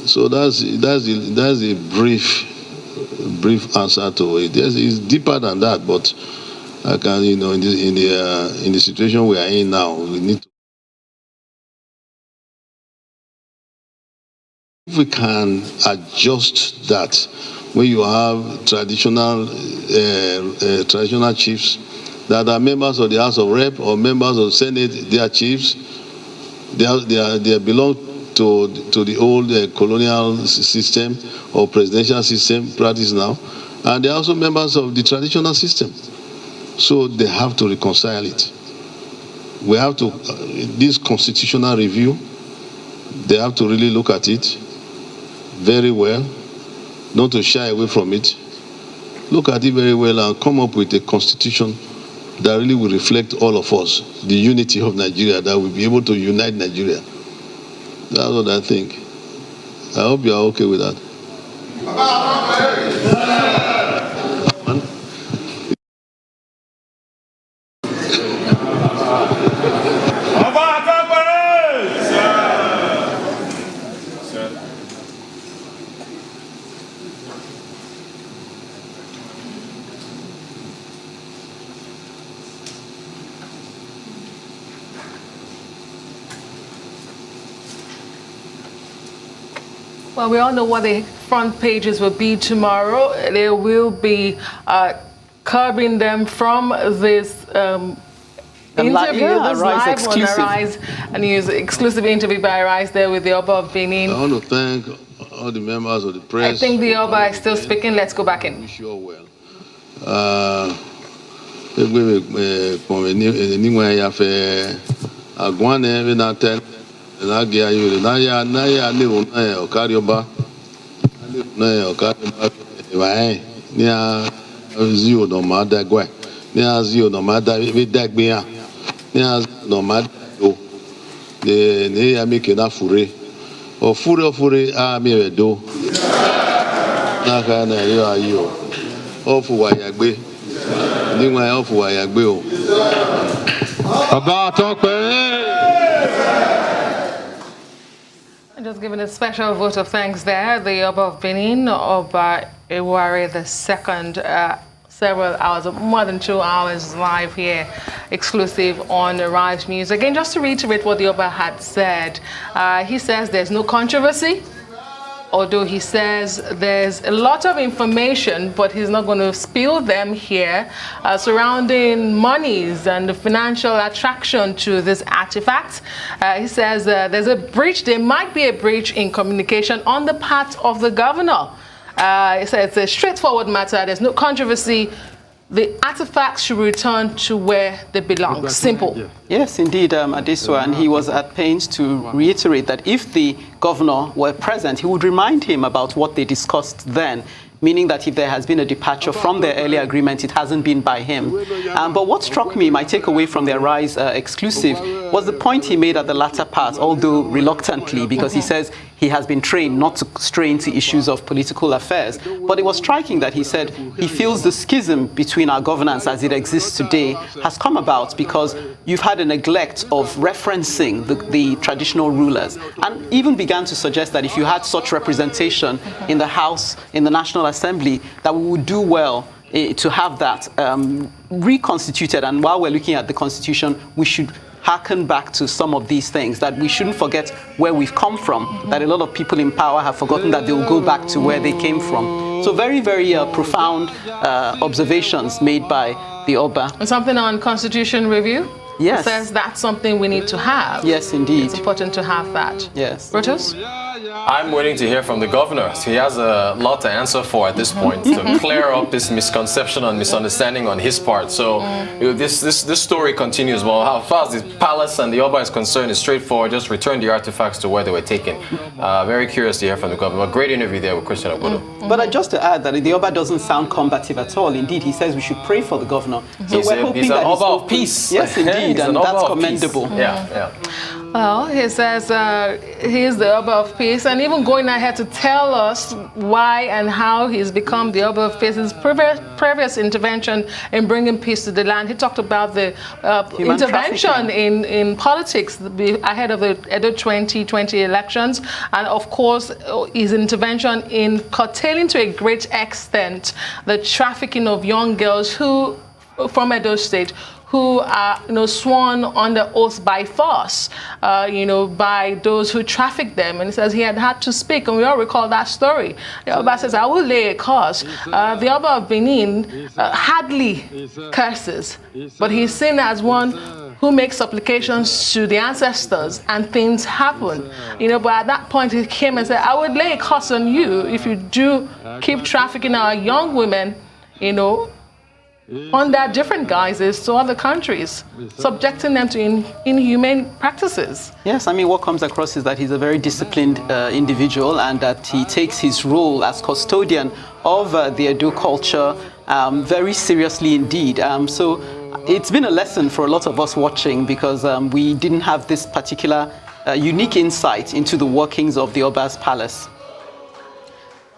E: So that's a brief answer to it. It's deeper than that, but I can, in the situation we are in now, we need to. If we can adjust that, when you have traditional chiefs that are members of the House of Rep or members of the Senate, they are chiefs. They belong to the old colonial system or presidential system practice now, and they are also members of the traditional system. So they have to reconcile it. We have to this constitutional review. They have to really look at it very well, not to shy away from it. Look at it very well and come up with a constitution that really will reflect all of us, the unity of Nigeria, that will be able to unite Nigeria. That's what I think. I hope you are okay with that.
A: Well, we all know what the front pages will be tomorrow. They will be curbing them from this interview, this live exclusive on Arise News, exclusive interview by Arise there with the Oba of Benin.
E: I want to thank all the members of the press.
A: I think the Oba is still speaking. Let's go back in.
E: Wish you all well. Na-aga yuri na ya liru na ya okarioba na ya okarioba vai ni a zio no mada gwa ni a zio no mada be dagbe ya ni a no mada do ne ya make na fure ofure a mi re do na ka na yo ayo ofu wa yagbe ni wa ofu wa yagbe o baba Tope.
A: Just giving a special vote of thanks there, the Oba of Benin, Oba Ewuare II, several hours, more than 2 hours live here, exclusive on Arise News. Again, just to reiterate what the Oba had said, he says there's no controversy, although he says there's a lot of information, but he's not going to spill them here, surrounding monies and the financial attraction to this artifact. He says there's a breach, there might be a breach in communication on the part of the governor. He says it's a straightforward matter, there's no controversy. The artifacts should return to where they belong. Simple.
B: Yes, indeed, Adesua, and he was at pains to reiterate that if the governor were present, he would remind him about what they discussed then, meaning that if there has been a departure from their earlier agreement, it hasn't been by him. But what struck me, my takeaway from the Arise exclusive, was the point he made at the latter part, although reluctantly, because he says he has been trained not to stray into issues of political affairs. But it was striking that he said he feels the schism between our governance as it exists today has come about because you've had a neglect of referencing the traditional rulers, and even began to suggest that if you had such representation in the House, in the National Assembly, that we would do well to have that reconstituted. And while we're looking at the Constitution, we should harken back to some of these things, that we shouldn't forget where we've come from, that a lot of people in power have forgotten that they'll go back to where they came from. So very, very profound observations made by the Oba.
A: And something on Constitution review?
B: Yes.
A: Says that's something we need to have.
B: Yes, indeed.
A: It's important to have that.
B: Yes.
A: Brutus?
F: I'm waiting to hear from the governor. He has a lot to answer for at this point to clear up this misconception and misunderstanding on his part. So this story continues. Well, how far as the palace and the Oba is concerned is straightforward. Just return the artifacts to where they were taken. Very curious to hear from the governor. Great interview there with Christian Obodo.
B: But just to add that the Oba doesn't sound combative at all. Indeed, he says we should pray for the governor. So
F: He's an Oba of peace.
B: Yes, indeed, and that's commendable.
F: Yeah.
A: Well, he says he is the Oba of Peace, and even going ahead to tell us why and how he's become the Oba of Peace. His previous intervention in bringing peace to the land, he talked about the intervention in politics ahead of the Edo 2020 elections, and of course his intervention in curtailing to a great extent the trafficking of young girls who from Edo State who are sworn under oath by force, by those who traffic them. And he says he had to speak, and we all recall that story. The Oba says, I will lay a curse. The Oba of Benin hardly curses, but he's seen as one who makes supplications to the ancestors, and things happen. But at that point he came and said, I would lay a curse on you if you do keep trafficking our young women, under different guises to other countries, subjecting them to inhumane practices.
B: Yes, I mean, what comes across is that he's a very disciplined individual, and that he takes his role as custodian of the Edo culture very seriously indeed. So it's been a lesson for a lot of us watching, because we didn't have this particular unique insight into the workings of the Oba's palace.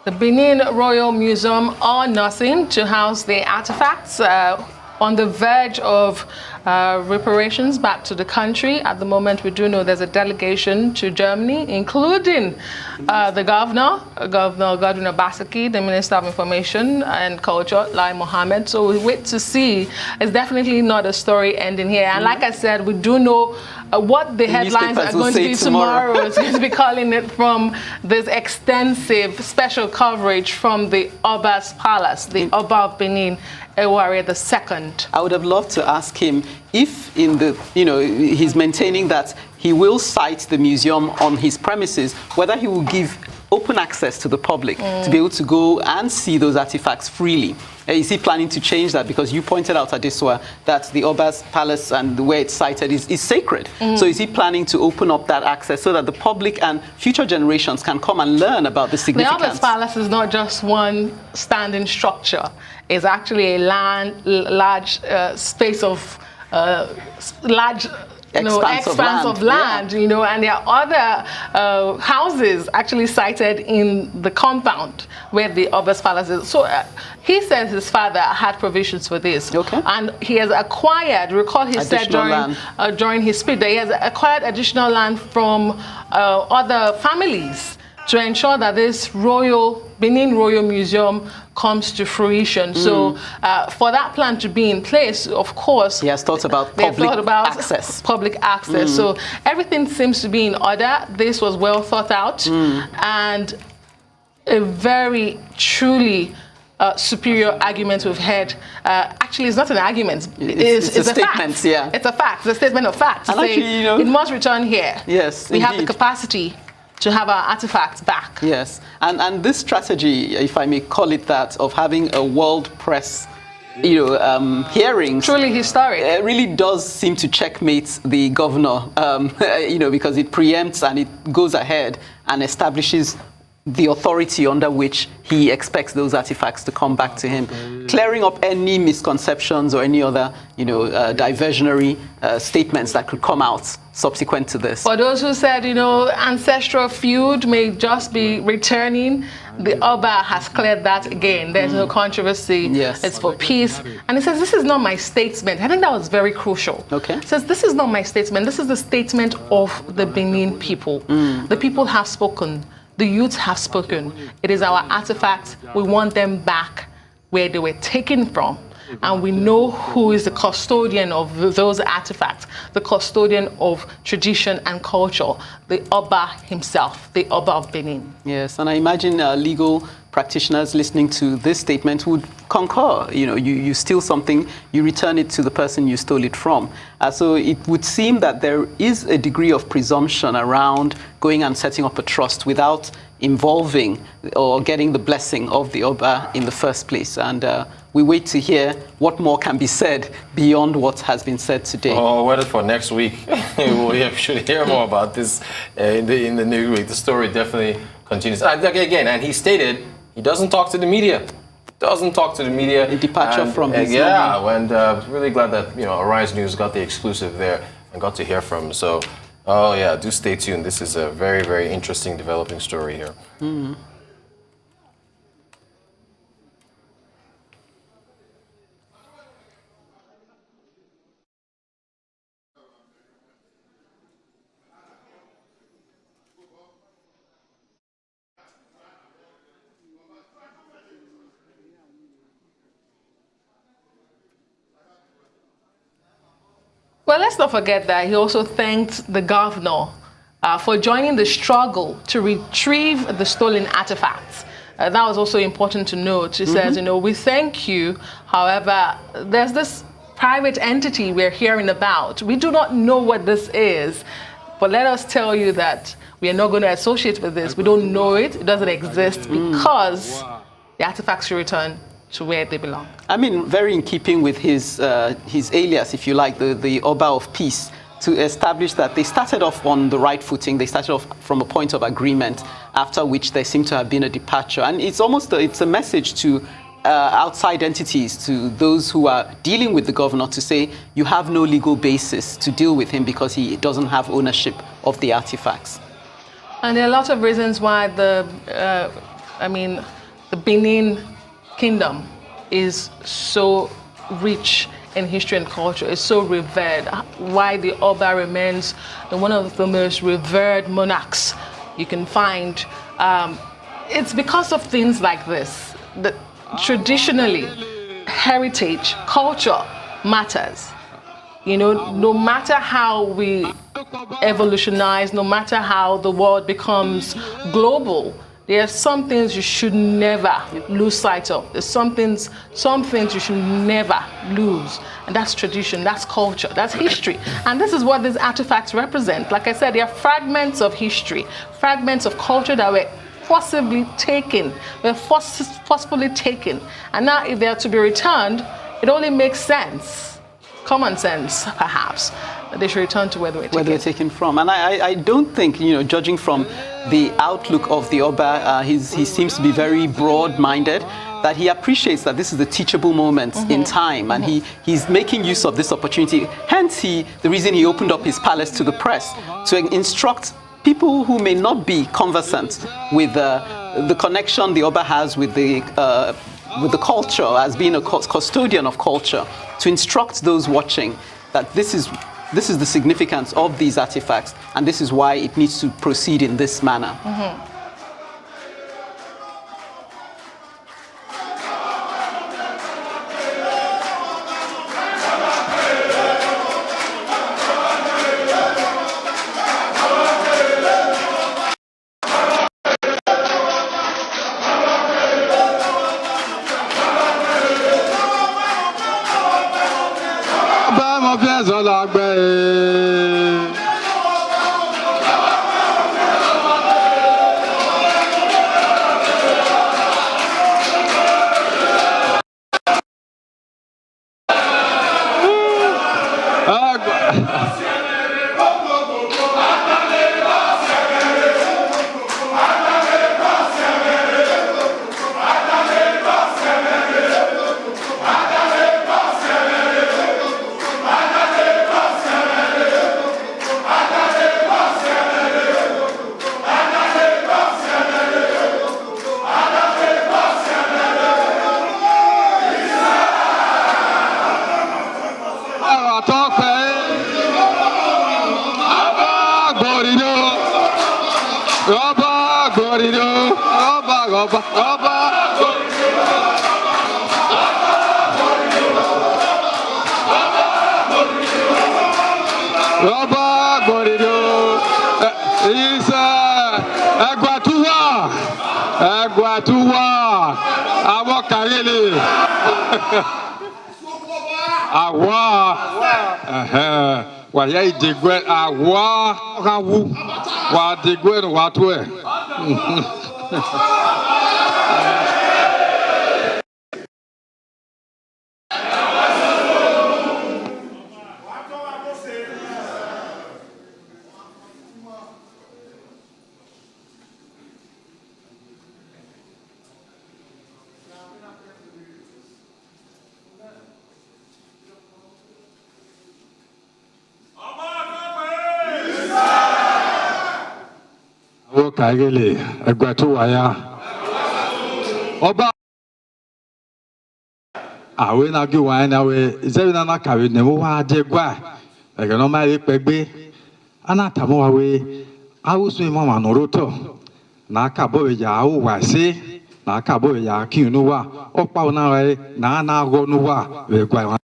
A: The Benin Royal Museum or nothing to house the artifacts on the verge of reparations back to the country. At the moment, we do know there's a delegation to Germany, including the Governor Godwin Obaseki, the Minister of Information and Culture, Lai Mohammed. So we wait to see. It's definitely not a story ending here. And like I said, we do know what the headlines are going to be tomorrow. It's going to be calling it from this extensive special coverage from the Oba's palace, the Oba of Benin, Ewuare II.
B: I would have loved to ask him if he's maintaining that he will site the museum on his premises, whether he will give open access to the public to be able to go and see those artifacts freely. Is he planning to change that? Because you pointed out, Adesua, that the Oba's palace and the way it's sited is sacred. So is he planning to open up that access so that the public and future generations can come and learn about the significance?
A: The Oba's palace is not just one standing structure. It's actually a large space of large expanse of land, and there are other houses actually sited in the compound where the Oba's palace is. So he says his father had provisions for this.
B: Okay.
A: And he has acquired, recall he said during his speech, that he has acquired additional land from other families to ensure that this Benin Royal Museum comes to fruition. So for that plan to be in place, of course,
B: he has thought about public access. So everything seems to be in order. This was well thought out, and a very truly superior argument we've heard. Actually, it's not an argument. It's a statement.
A: Fact.
B: Yeah,
A: it's a fact. It's a statement of fact.
B: And actually,
A: it must return here.
B: Yes,
A: we have the capacity to have our artifacts back.
B: Yes, and this strategy, if I may call it that, of having a world press, hearing,
A: truly historic,
B: really does seem to checkmate the governor, because it preempts and it goes ahead and establishes the authority under which he expects those artifacts to come back to him, clearing up any misconceptions or any other, diversionary statements that could come out subsequent to this.
A: For those who said, ancestral feud may just be returning, the Oba has cleared that again. There's no controversy.
B: Yes.
A: It's for peace. And he says, this is not my statement. I think that was very crucial.
B: Okay.
A: He says, this is not my statement. This is the statement of the Benin people. The people have spoken. The youths have spoken. It is our artifacts. We want them back where they were taken from. And we know who is the custodian of those artifacts, the custodian of tradition and culture, the Oba himself, the Oba of Benin.
B: Yes, and I imagine legal practitioners listening to this statement would concur. You steal something, you return it to the person you stole it from. So it would seem that there is a degree of presumption around going and setting up a trust without involving or getting the blessing of the Oba in the first place. And we wait to hear what more can be said beyond what has been said today.
F: Oh, wait for next week. We should hear more about this in the new week. The story definitely continues. Again, and he stated he doesn't talk to the media. Doesn't talk to the media.
B: A departure from his
F: and really glad that Arise News got the exclusive there and got to hear from him. So, oh yeah, do stay tuned. This is a very, very interesting developing story here.
B: Mm-hmm.
A: Well, let's not forget that he also thanked the governor for joining the struggle to retrieve the stolen artifacts. That was also important to note. He says, we thank you. However, there's this private entity we're hearing about. We do not know what this is, but let us tell you that we are not going to associate with this. We don't know it. It doesn't exist because the artifacts should return to where they belong.
B: I mean, very in keeping with his alias, if you like, the Oba of Peace, to establish that they started off on the right footing. They started off from a point of agreement, after which there seemed to have been a departure. And it's almost it's a message to outside entities, to those who are dealing with the governor, to say you have no legal basis to deal with him because he doesn't have ownership of the artifacts.
A: And there are a lot of reasons why the Benin Kingdom is so rich in history and culture. It's so revered. Why the Oba remains one of the most revered monarchs you can find. It's because of things like this. That traditionally, heritage, culture matters. No matter how we evolutionize, no matter how the world becomes global, there are some things you should never lose sight of. There's some things you should never lose. And that's tradition, that's culture, that's history. And this is what these artifacts represent. Like I said, they are fragments of history, fragments of culture that were forcibly taken, forcefully taken. And now if they are to be returned, it only makes sense, common sense perhaps, that they should return to where they were
B: taken from. And I don't think, judging from the outlook of the Oba, he seems to be very broad-minded, that he appreciates that this is a teachable moment in time, and he's making use of this opportunity. Hence, the reason he opened up his palace to the press, to instruct people who may not be conversant with the connection the Oba has with the culture, as being a custodian of culture, to instruct those watching that this is the significance of these artifacts, and this is why it needs to proceed in this manner.
H: Eguatuwa. Abo Karele. Awa. Wa ya idegwe awa rawu. Wa degwe no watwe. Abo Karele. Eguatuwa ya. Oba. Awe na gi wa na we zebina na kawe ne mo wa de gwa e ga no ma ye pegbe ana ta mo wa we awusu mo ma no roto na ka bo we ya awu wa se na ka bo we ya ki nu wa opa na we na go nu wa we gwa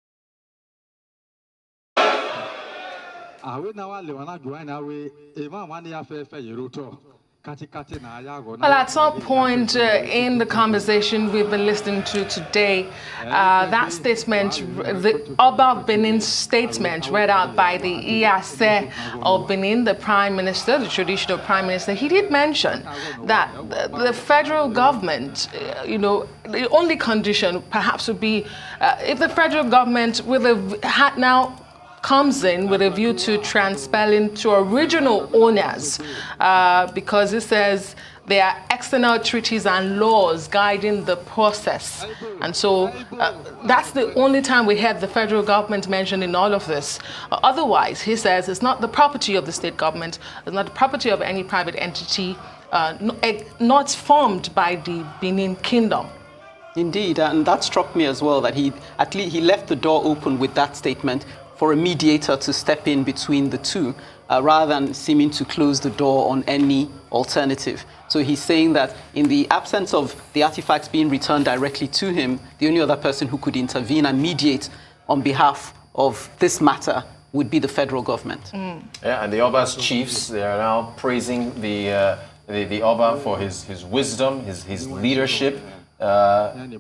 H: awe na wa le wa na gi wa na we e ma ma ne ya fe fe ye roto.
A: Well, at some point in the conversation we've been listening to today, that statement, the Oba of Benin's statement read out by the Iyase of Benin, the Prime Minister, the traditional Prime Minister, he did mention that the federal government, the only condition perhaps would be if the federal government comes in with a view to transpelling to original owners, because it says there are external treaties and laws guiding the process. And so that's the only time we had the federal government mentioned in all of this. Otherwise, he says it's not the property of the state government, it's not the property of any private entity, not formed by the Benin Kingdom.
B: Indeed, and that struck me as well, that he left the door open with that statement for a mediator to step in between the two, rather than seeming to close the door on any alternative. So he's saying that in the absence of the artifacts being returned directly to him, the only other person who could intervene and mediate on behalf of this matter would be the federal government.
F: Yeah, and the Oba's chiefs, they are now praising the Oba for his wisdom, his leadership. And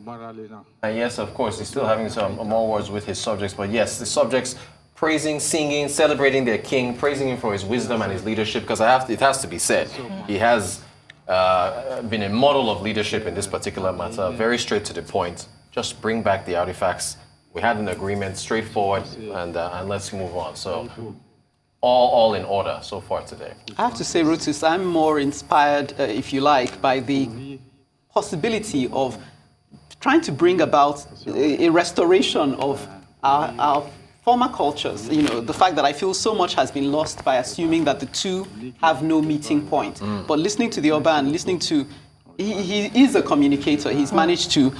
F: yes, of course, he's still having some more words with his subjects, but yes, the subjects praising, singing, celebrating their king, praising him for his wisdom and his leadership, because it has to be said, he has been a model of leadership in this particular matter, very straight to the point. Just bring back the artifacts. We had an agreement, straightforward, and let's move on. So all in order so far today.
B: I have to say, Rutus, I'm more inspired, if you like, by the possibility of trying to bring about a restoration of our former cultures. The fact that I feel so much has been lost by assuming that the two have no meeting point. But listening to the Oba and listening to, he is a communicator. He's managed to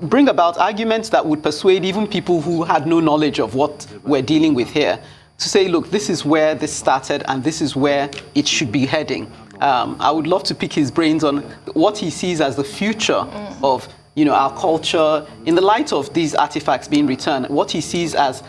B: bring about arguments that would persuade even people who had no knowledge of what we're dealing with here, to say, look, this is where this started and this is where it should be heading. I would love to pick his brains on what he sees as the future of our culture in the light of these artifacts being returned, what he sees as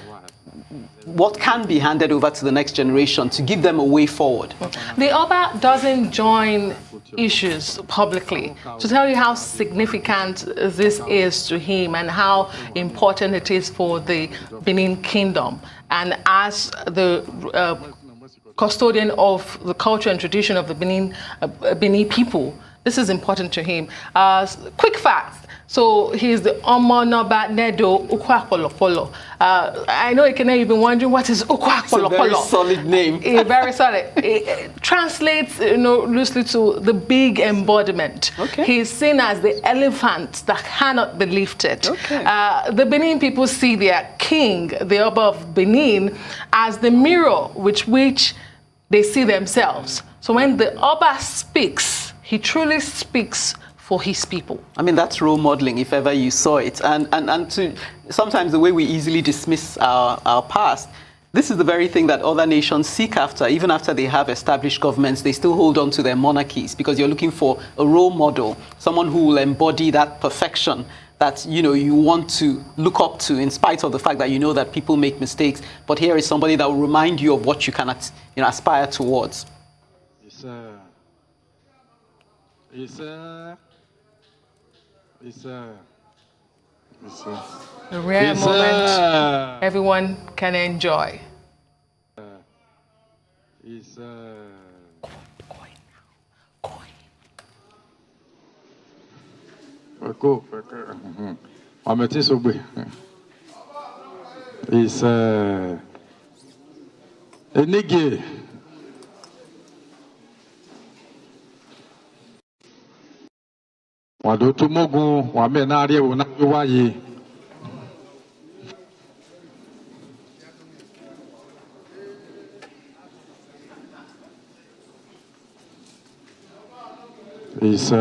B: what can be handed over to the next generation to give them a way forward.
A: The Oba doesn't join issues publicly to tell you how significant this is to him and how important it is for the Benin Kingdom. And as the custodian of the culture and tradition of the Benin people, this is important to him. Quick facts. So he's the Omonoba Nedo Ukwakpolopolo. I know you've been wondering what is Ukwakpolopolo.
B: It's a very solid name.
A: Very solid. It translates, loosely to the big embodiment. Okay. He's seen as the elephant that cannot be lifted. Okay. The Benin people see their king, the Oba of Benin, as the mirror which they see themselves. So when the Oba speaks, he truly speaks for his people.
B: I mean, that's role modeling, if ever you saw it. And to sometimes the way we easily dismiss our past, this is the very thing that other nations seek after. Even after they have established governments, they still hold on to their monarchies because you're looking for a role model, someone who will embody that perfection that you want to look up to, in spite of the fact that that people make mistakes. But here is somebody that will remind you of what you can aspire towards.
H: It's a
A: A rare moment everyone can enjoy.
H: It's Go. I'm a tisobe. It's Enige. Wadoto mogun wa me na arewo na waye. It's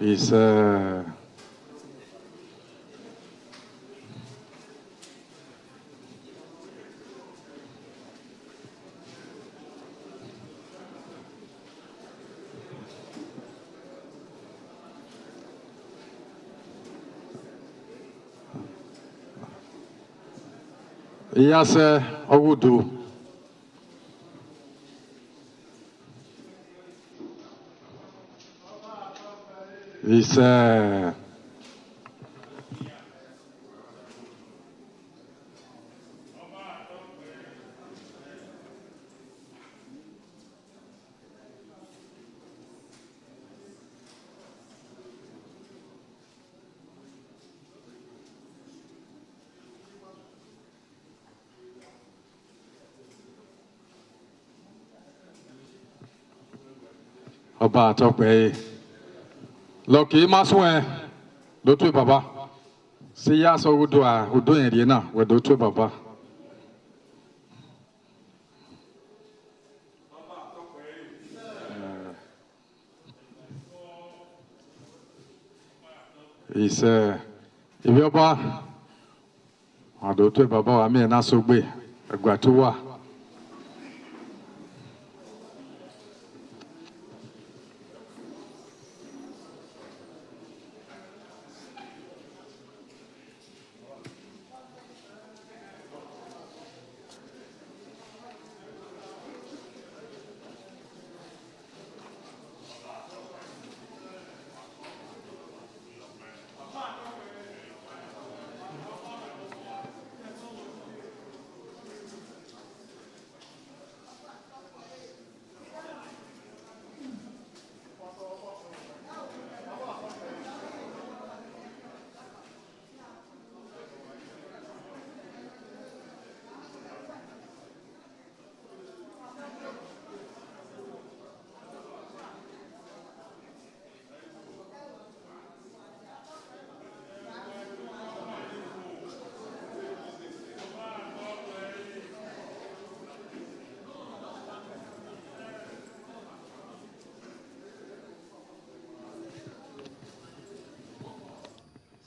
H: It's Yes, I would do. It's Ọba àtọpẹ lọkì masùn lótú bàbá sí yá sọ wúdò wúdò yẹn rí náà wẹdọ tó bàbá. Ìwé ọba àdó tó bàbá wa mí ẹ̀ náà sọ gbé ẹgbà tó wà.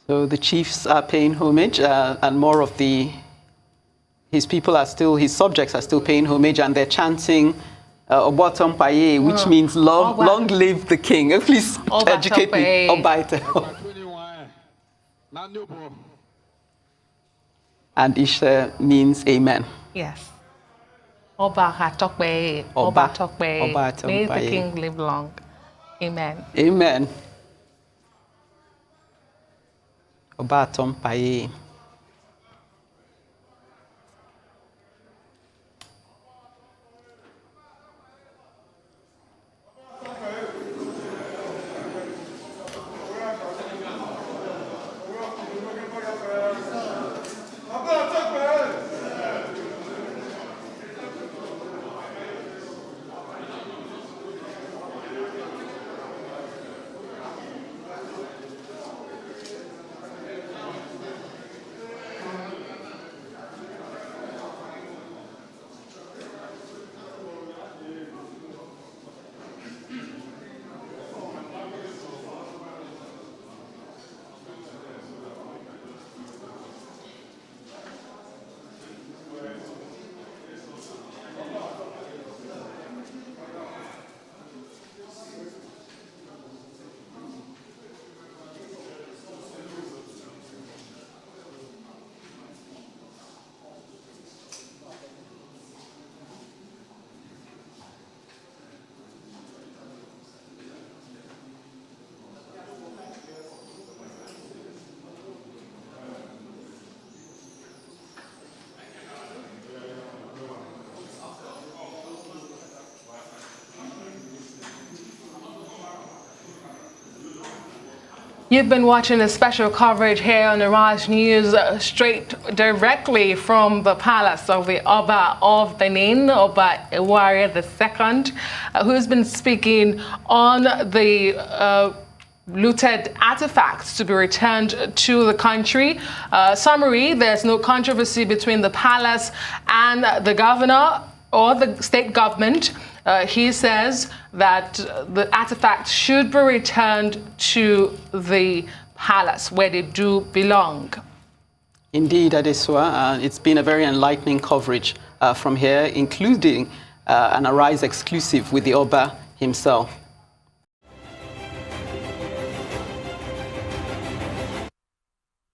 B: So the chiefs are paying homage, and more of his people are still, his subjects are still paying homage, and they're chanting Oboton Paye, which means long live the king. Please educate me. Obaite. And Isha means amen.
A: Yes. Oba Hatokbe. Oba Tokbe. May the king live long. Amen.
B: Amen. Obaton Paye.
A: You've been watching a special coverage here on the Raj News, straight directly from the palace of the Oba of Benin, Oba Ewuare II, who's been speaking on the looted artifacts to be returned to the country. Summary, there's no controversy between the palace and the governor or the state government. He says that the artifacts should be returned to the palace where they do belong.
B: Indeed, Adesua, it's been a very enlightening coverage from here, including an Arise exclusive with the Oba himself.